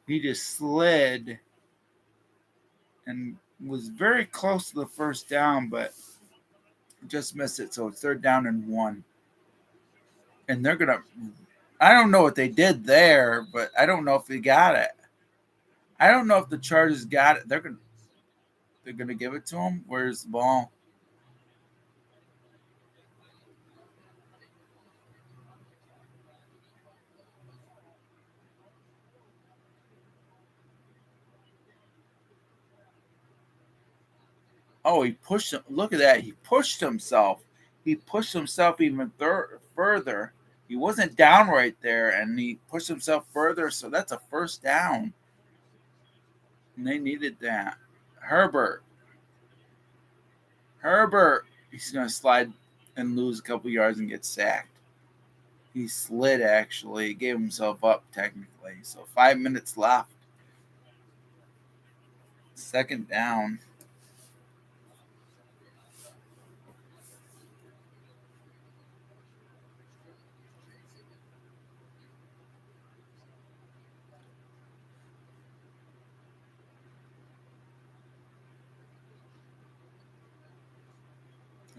S2: He just slid and was very close to the first down, but just missed it. So it's 3rd down and 1. And they're going to, I don't know what they did there, but I don't know if they got it. I don't know if the Chargers got it. They're going to give it to him. Where's the ball? Oh, he pushed him. Look at that. He pushed himself. He pushed himself even further. He wasn't down right there, and he pushed himself further. So that's a first down. And they needed that. Herbert. He's going to slide and lose a couple yards and get sacked. He slid, actually. Gave himself up, technically. So 5 minutes left. 2nd down.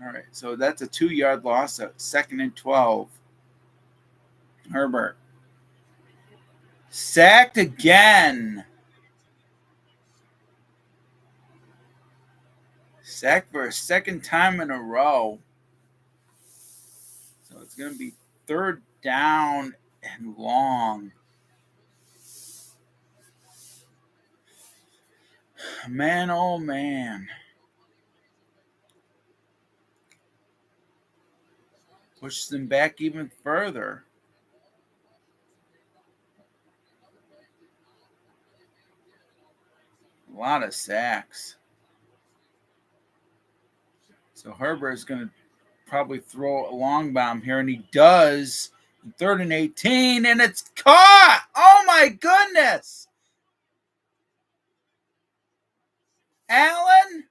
S2: All right, so that's a 2-yard loss at 2nd and 12. Herbert. Sacked again. Sacked for a second time in a row. So it's going to be third down and long. Man, oh man. Pushes them back even further. A lot of sacks. So Herbert is going to probably throw a long bomb here, and he does. 3rd and 18, and it's caught. Oh my goodness. Allen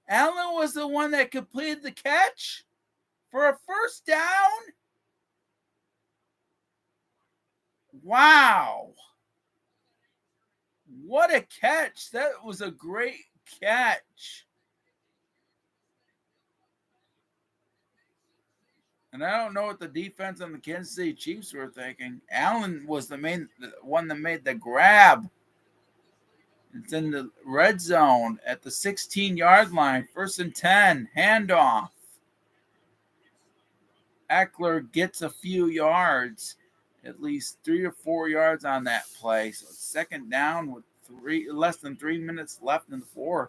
S2: was the one that completed the catch for a first down. Wow. What a catch. That was a great catch. And I don't know what the defense on the Kansas City Chiefs were thinking. Allen was the one that made the grab. It's in the red zone at the 16-yard line. 1st and 10. Handoff. Eckler gets a few yards, at least 3 or 4 yards on that play. So it's 2nd down with less than 3 minutes left in the 4th.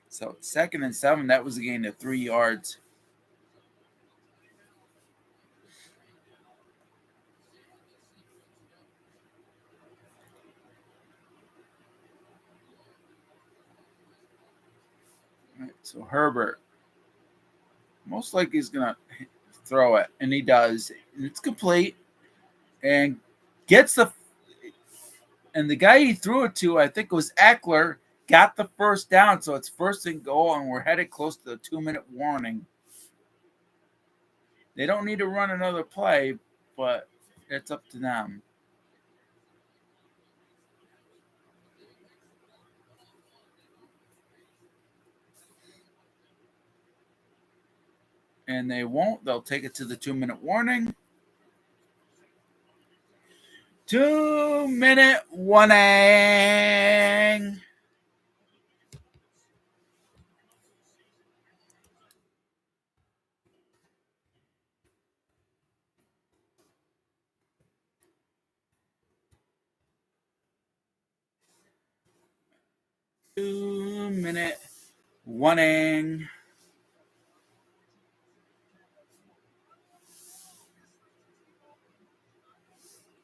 S2: So 2nd and 7, that was a gain of 3 yards. All right, so Herbert, most likely he's going to throw it, and he does. And it's complete, and gets the guy he threw it to, I think it was Eckler, got the first down, so it's 1st and goal, and we're headed close to the 2-minute warning. They don't need to run another play, but it's up to them. And they won't. They'll take it to the 2-minute warning. 2-minute warning. Two-minute warning.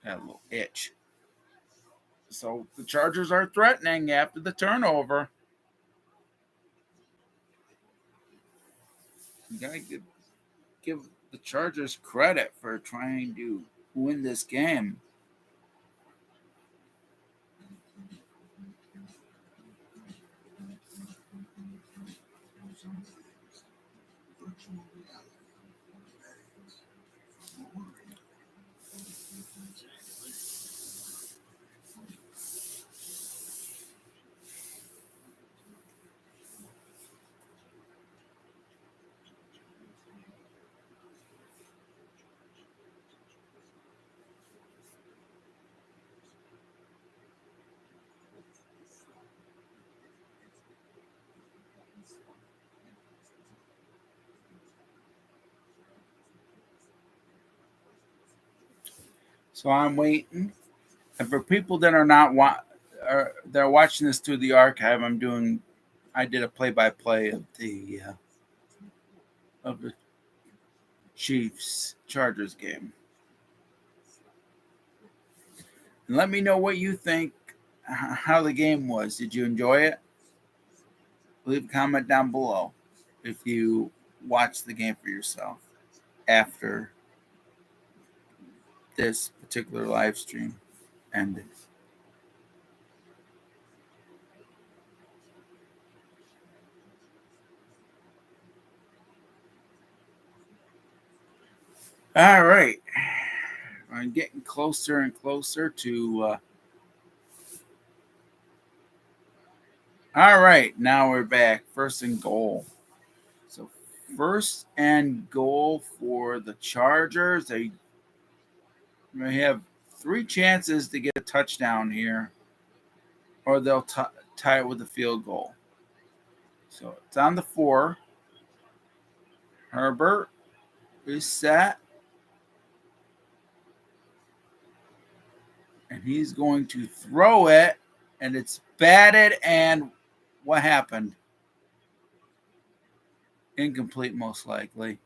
S2: That little itch. So the Chargers are threatening after the turnover. You gotta give the Chargers credit for trying to win this game. So I'm waiting. And for people that are not they're watching this through the archive, I did a play-by-play of the Chiefs Chargers game. And let me know what you think, how the game was. Did you enjoy it? Leave a comment down below if you watched the game for yourself after this particular live stream ended. All right. I'm getting closer and closer to. All right. Now we're back. 1st and goal. So 1st and goal for the Chargers. They have 3 chances to get a touchdown here. or they'll tie it with a field goal. So it's on the 4. Herbert is set. And he's going to throw it, and it's batted, and what happened? Incomplete, most likely.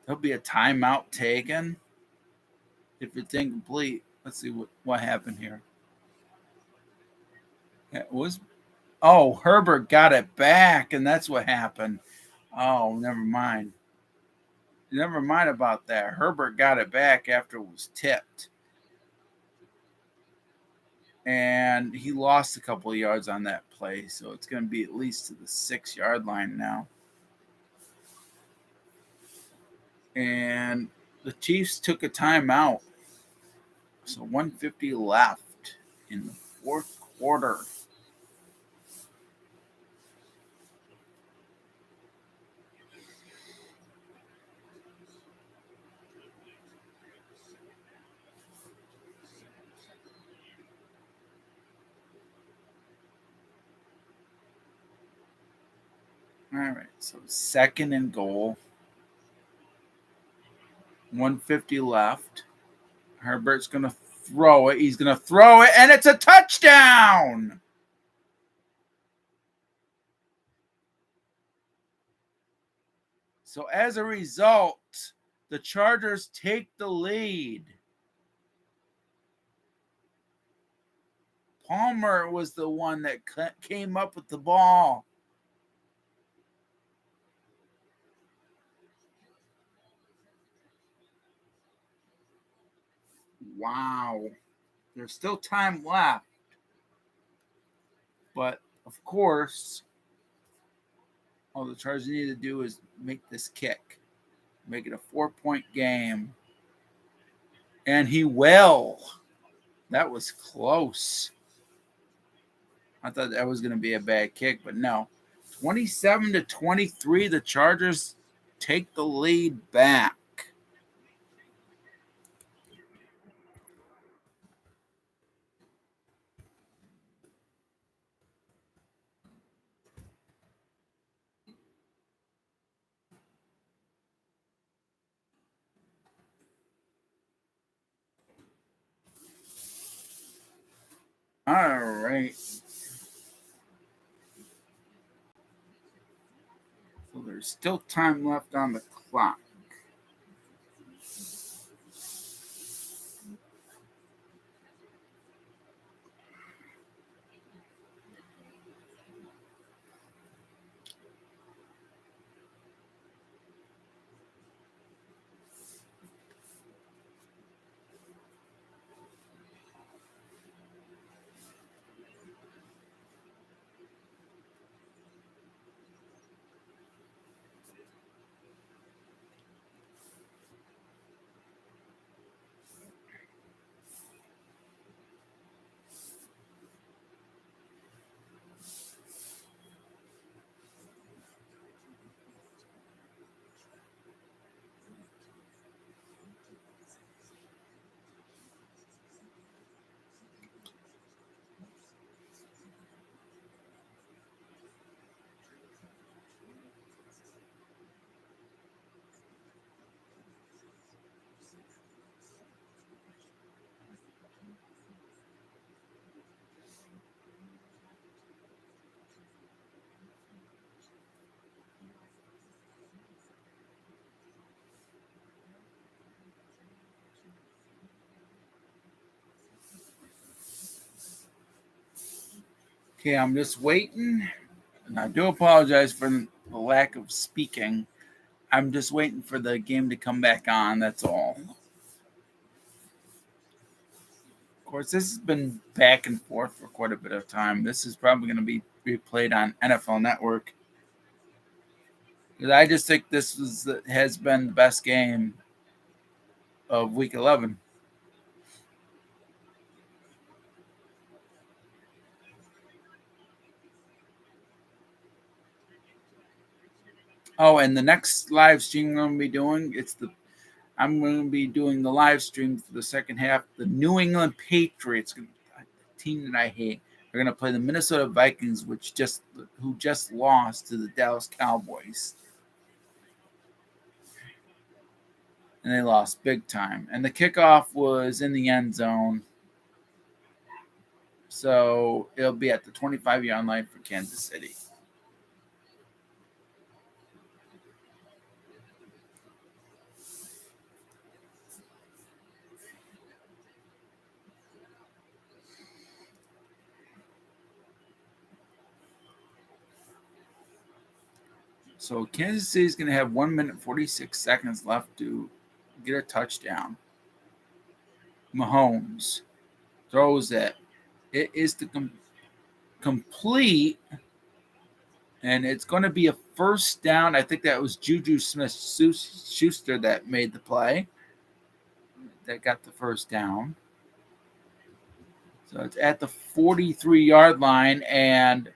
S2: There'll be a timeout taken if it's incomplete. Let's see what happened here. It was, Herbert got it back, and that's what happened. Oh, never mind. Never mind about that. Herbert got it back after it was tipped. And he lost a couple of yards on that play, so it's going to be at least to the 6-yard line now. And the Chiefs took a timeout. So 150 left in the fourth quarter. All right, so 2nd and goal. 150 left. Herbert's going to throw it. He's going to throw it, and it's a touchdown. So as a result, the Chargers take the lead. Palmer was the one that came up with the ball. Wow. There's still time left. But, of course, all the Chargers need to do is make this kick. Make it a 4-point game. And he will. That was close. I thought that was going to be a bad kick, but no. 27-23, the Chargers take the lead back. All right. So there's still time left on the clock. Okay, I'm just waiting. And I do apologize for the lack of speaking. I'm just waiting for the game to come back on. That's all. Of course, this has been back and forth for quite a bit of time. This is probably going to be replayed on NFL Network. Because I just think this has been the best game of Week 11. Oh, and the next live stream we're going to be doing, I'm going to be doing the live stream for the second half. The New England Patriots, a team that I hate, are going to play the Minnesota Vikings, who just lost to the Dallas Cowboys. And they lost big time. And the kickoff was in the end zone. So it'll be at the 25-yard line for Kansas City. So Kansas City is going to have 1 minute 46 seconds left to get a touchdown. Mahomes throws it. It is to complete, and it's going to be a first down. I think that was Juju Smith-Schuster that made the play, that got the first down. So it's at the 43-yard line, and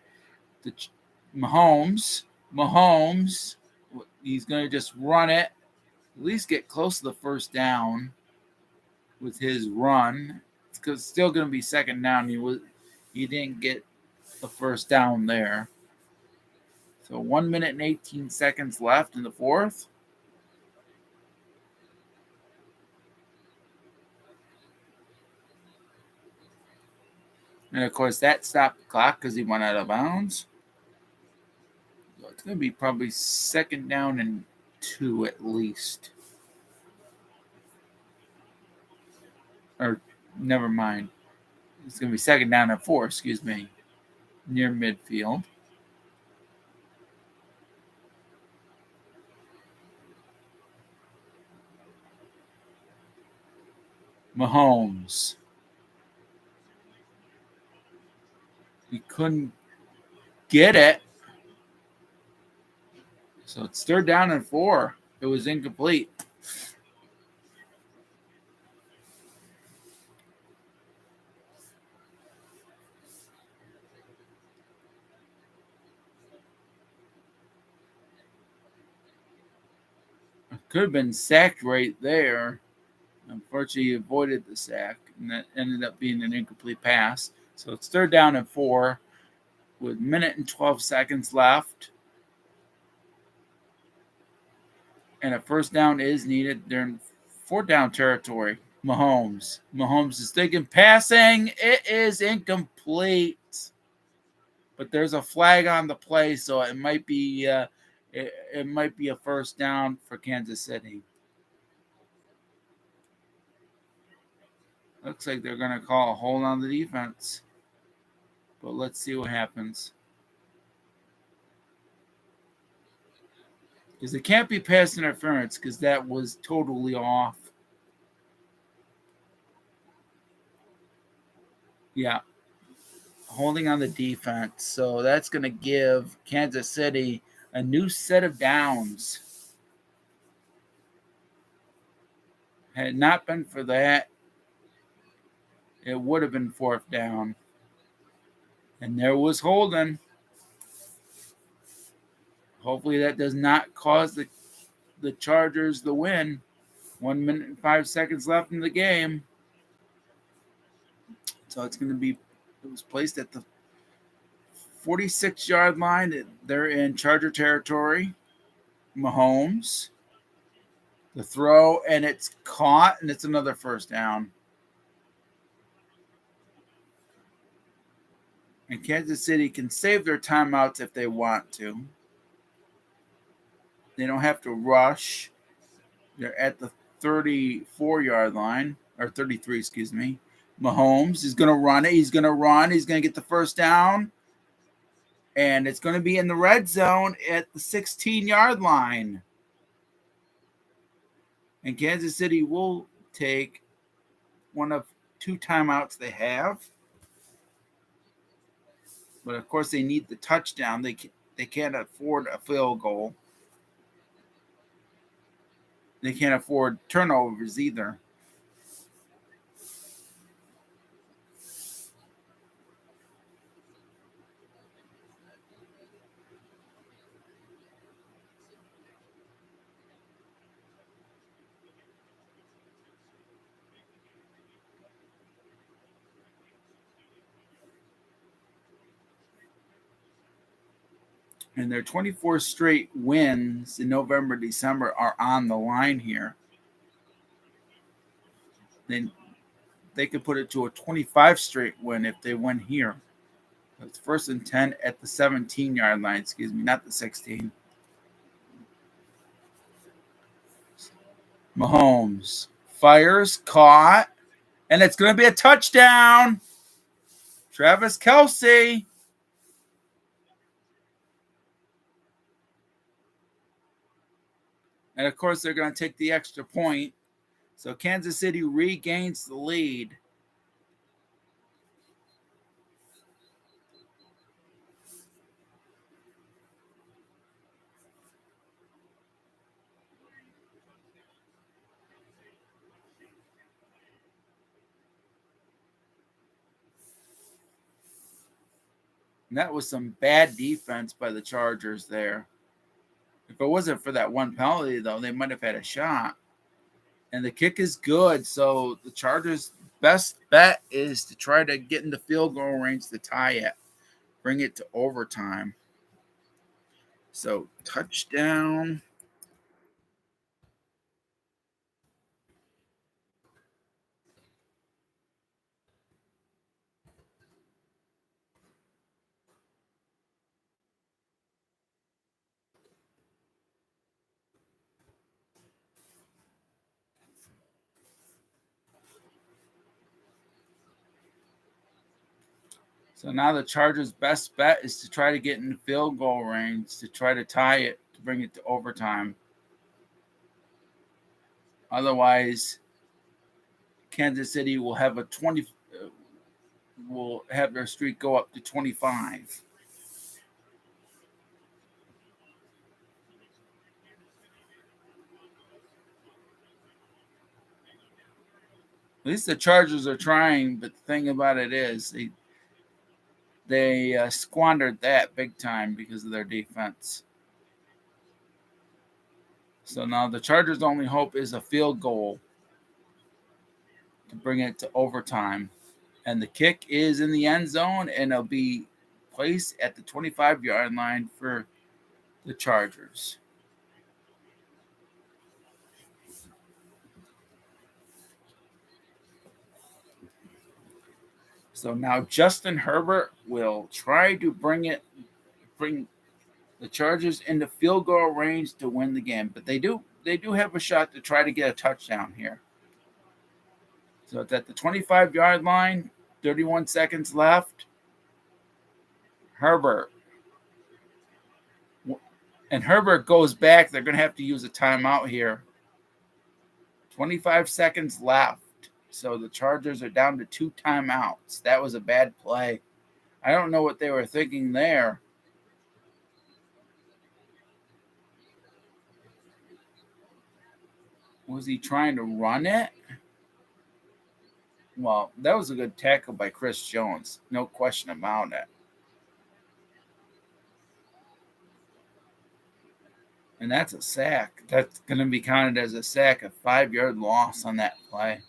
S2: Mahomes, he's going to just run it, at least get close to the first down with his run. It's still going to be second down. He didn't get the first down there. So 1 minute and 18 seconds left in the fourth. And of course, that stopped the clock because he went out of bounds. So it's going to be probably second down and 2 at least. Or never mind. It's going to be second down and 4, near midfield. Mahomes. He couldn't get it. So it's third down and 4. It was incomplete. It could have been sacked right there. Unfortunately, he avoided the sack, and that ended up being an incomplete pass. So it's third down and 4 with 1 minute and 12 seconds left. And a first down is needed. They're in fourth down territory. Mahomes is thinking passing. It is incomplete. But there's a flag on the play, so it might be it might be a first down for Kansas City. Looks like they're going to call a hold on the defense. But let's see what happens. Because it can't be pass interference because that was totally off. Yeah. Holding on the defense. So that's going to give Kansas City a new set of downs. Had it not been for that, it would have been fourth down. And there was holding. Hopefully that does not cause the Chargers the win. 1 minute and 5 seconds left in the game. So it's going to be, it was placed at the 46-yard line. They're in Charger territory. Mahomes. The throw, and it's caught, and it's another first down. And Kansas City can save their timeouts if they want to. They don't have to rush. They're at the 34-yard line, or 33, Mahomes is going to run it. He's going to run. He's going to get the first down. And it's going to be in the red zone at the 16-yard line. And Kansas City will take one of 2 timeouts they have. But, of course, they need the touchdown. They can't afford a field goal. They can't afford turnovers either. And their 24 straight wins in November, December are on the line here. Then they could put it to a 25 straight win if they win here. It's 1st and 10 at the 17-yard line, excuse me, not the 16. Mahomes fires, caught, and it's going to be a touchdown. Travis Kelce. And of course, they're going to take the extra point. So Kansas City regains the lead. And that was some bad defense by the Chargers there. If it wasn't for that one penalty, though, they might have had a shot. And the kick is good. So the Chargers' best bet is to try to get in the field goal range to tie it, bring it to overtime. So touchdown. So now the Chargers' best bet is to try to get in the field goal range to try to tie it, to bring it to overtime. Otherwise, Kansas City will have will have their streak go up to 25. At least the Chargers are trying, but the thing about it is they squandered that big time because of their defense. So now the Chargers' only hope is a field goal to bring it to overtime. And the kick is in the end zone, and it'll be placed at the 25-yard line for the Chargers. So now Justin Herbert will try to bring the Chargers into field goal range to win the game, but they do have a shot to try to get a touchdown here. So it's at the 25-yard line, 31 seconds left. Herbert. And Herbert goes back. They're going to have to use a timeout here. 25 seconds left. So the Chargers are down to 2 timeouts. That was a bad play. I don't know what they were thinking there. Was he trying to run it? Well, that was a good tackle by Chris Jones. No question about it. And that's a sack. That's going to be counted as a sack, a 5-yard loss on that play.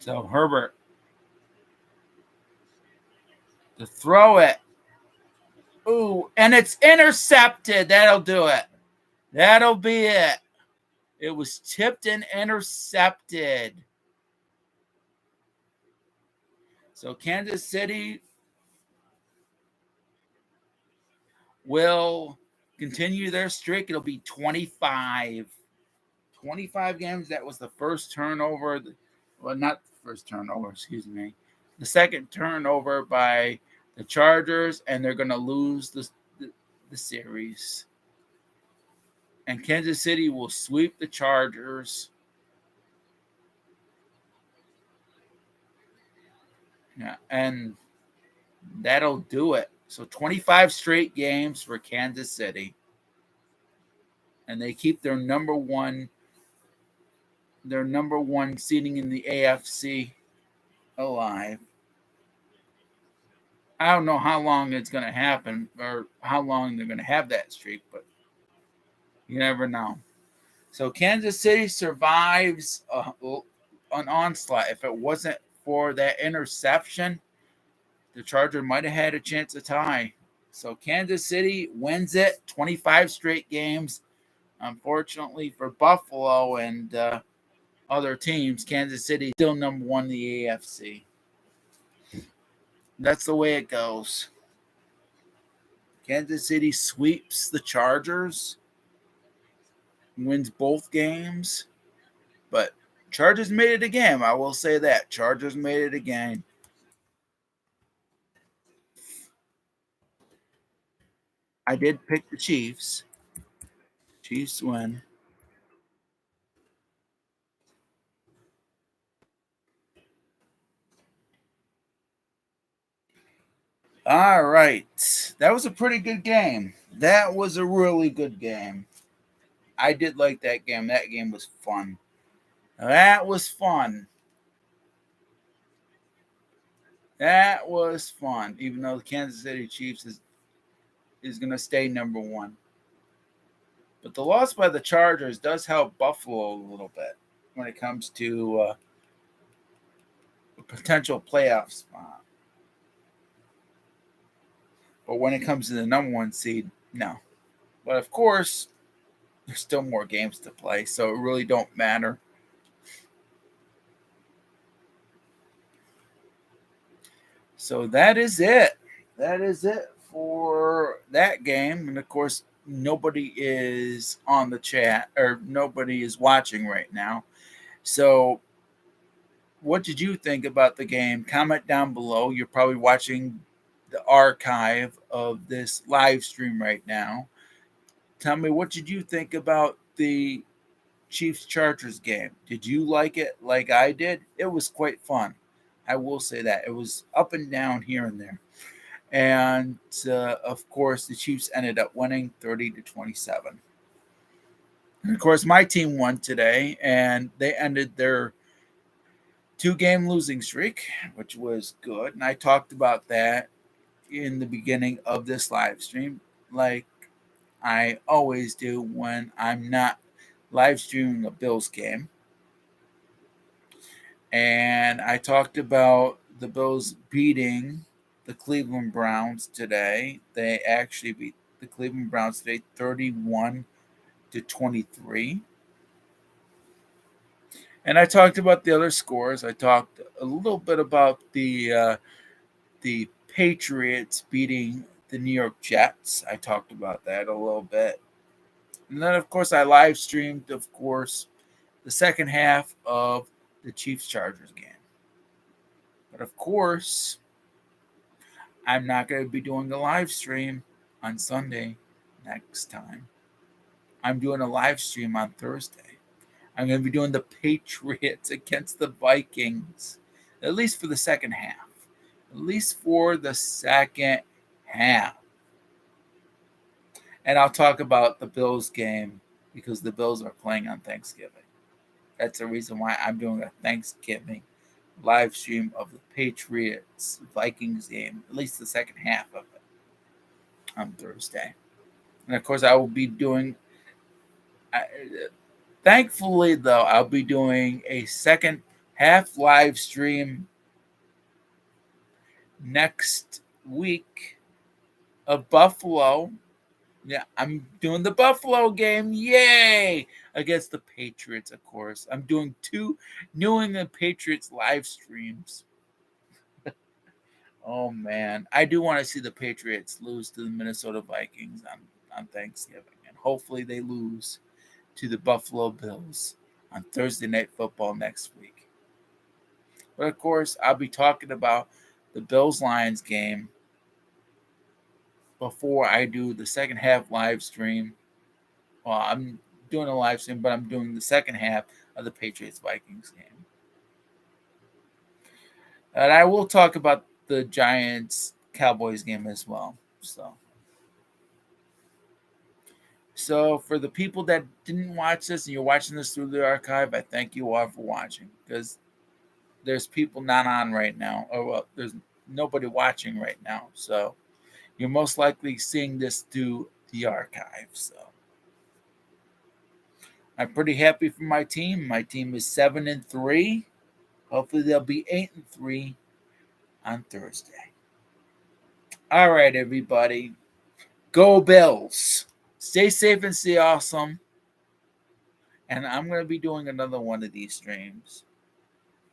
S2: So Herbert to throw it. Ooh, and it's intercepted. That'll do it. That'll be it. It was tipped and intercepted. So Kansas City will continue their streak. It'll be 25. 25 games. That was the first turnover. Well, not the first turnover, excuse me. The second turnover by the Chargers, and they're going to lose the series. And Kansas City will sweep the Chargers. Yeah, and that'll do it. So 25 straight games for Kansas City. And they keep their number one seating in the AFC alive. I don't know how long it's going to happen or how long they're going to have that streak, but you never know. So Kansas City survives an onslaught. If it wasn't for that interception, the Chargers might have had a chance to tie. So Kansas City wins it, 25 straight games. Unfortunately for Buffalo and other teams, Kansas City still number one in the AFC. That's the way it goes. Kansas City sweeps the Chargers, wins both games, but Chargers made it again. I will say that. Chargers made it again. I did pick the Chiefs. Chiefs win. All right. That was a pretty good game. That was a really good game. I did like that game. That game was fun. That was fun. That was fun. Even though the Kansas City Chiefs is going to stay number one. But the loss by the Chargers does help Buffalo a little bit when it comes to a potential playoff spot. But when it comes to the number one seed, no. But of course, there's still more games to play, so it really don't matter. So that is it. That is it for that game. And of course, nobody is on the chat or nobody is watching right now. So what did you think about the game? Comment down below. You're probably watching the archive of this live stream right now. Tell me, what did you think about the Chiefs Chargers game? Did you like it like I did? It was quite fun. I will say that. It was up and down here and there. And of course, the Chiefs ended up winning 30-27. And of course, my team won today, and they ended their 2-game losing streak, which was good. And I talked about that in the beginning of this live stream, like I always do when I'm not live streaming a Bills game. And I talked about the Bills beating the Cleveland Browns today. They actually beat the Cleveland Browns today 31-23. And I talked about the other scores. I talked a little bit about the Patriots beating the New York Jets. I talked about that a little bit. And then, of course, I live streamed, of course, the second half of the Chiefs Chargers game. But of course, I'm not going to be doing a live stream on Sunday next time. I'm doing a live stream on Thursday. I'm going to be doing the Patriots against the Vikings, at least for the second half. At least for the second half. And I'll talk about the Bills game because the Bills are playing on Thanksgiving. That's the reason why I'm doing a Thanksgiving live stream of the Patriots Vikings game, at least the second half of it, on Thursday. And of course, I will be doing, thankfully, though, I'll be doing a second half live stream next week of Buffalo. Yeah, I'm doing the Buffalo game. Yay! Against the Patriots, of course. I'm doing 2 New England Patriots live streams. Oh, man. I do want to see the Patriots lose to the Minnesota Vikings on Thanksgiving. And hopefully they lose to the Buffalo Bills on Thursday Night Football next week. But, of course, I'll be talking about the Bills-Lions game before I do the second half live stream. Well, I'm doing a live stream, but I'm doing the second half of the Patriots-Vikings game. And I will talk about the Giants-Cowboys game as well. So for the people that didn't watch this and you're watching this through the archive, I thank you all for watching because there's people not on right now. Or well, there's nobody watching right now. So you're most likely seeing this through the archive. So I'm pretty happy for my team. My team is 7-3. Hopefully they'll be 8-3 on Thursday. All right, everybody. Go Bills. Stay safe and stay awesome. And I'm going to be doing another one of these streams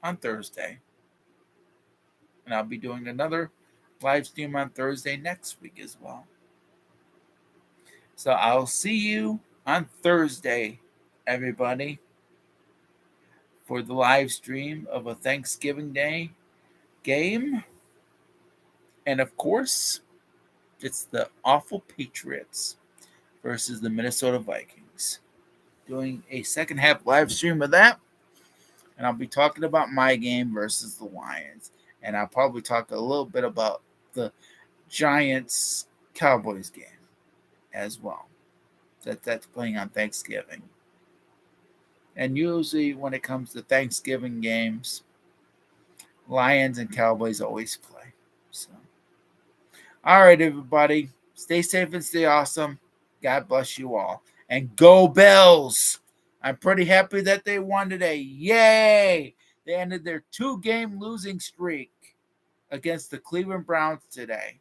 S2: on Thursday. And I'll be doing another live stream on Thursday next week as well. So I'll see you on Thursday, everybody, for the live stream of a Thanksgiving Day game. And of course, it's the Awful Patriots versus the Minnesota Vikings. Doing a second half live stream of that. And I'll be talking about my game versus the Lions. And I'll probably talk a little bit about the Giants Cowboys game as well. That's playing on Thanksgiving. And usually when it comes to Thanksgiving games, Lions and Cowboys always play. So, all right, everybody. Stay safe and stay awesome. God bless you all. And go Bills! I'm pretty happy that they won today. Yay! They ended their 2-game losing streak against the Cleveland Browns today.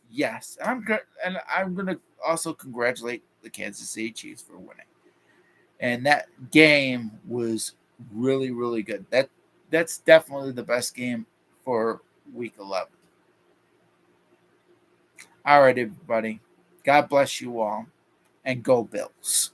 S2: Yes, I'm going to also congratulate the Kansas City Chiefs for winning. And that game was really, really good. That's definitely the best game for Week 11. All right, everybody. God bless you all, and go Bills.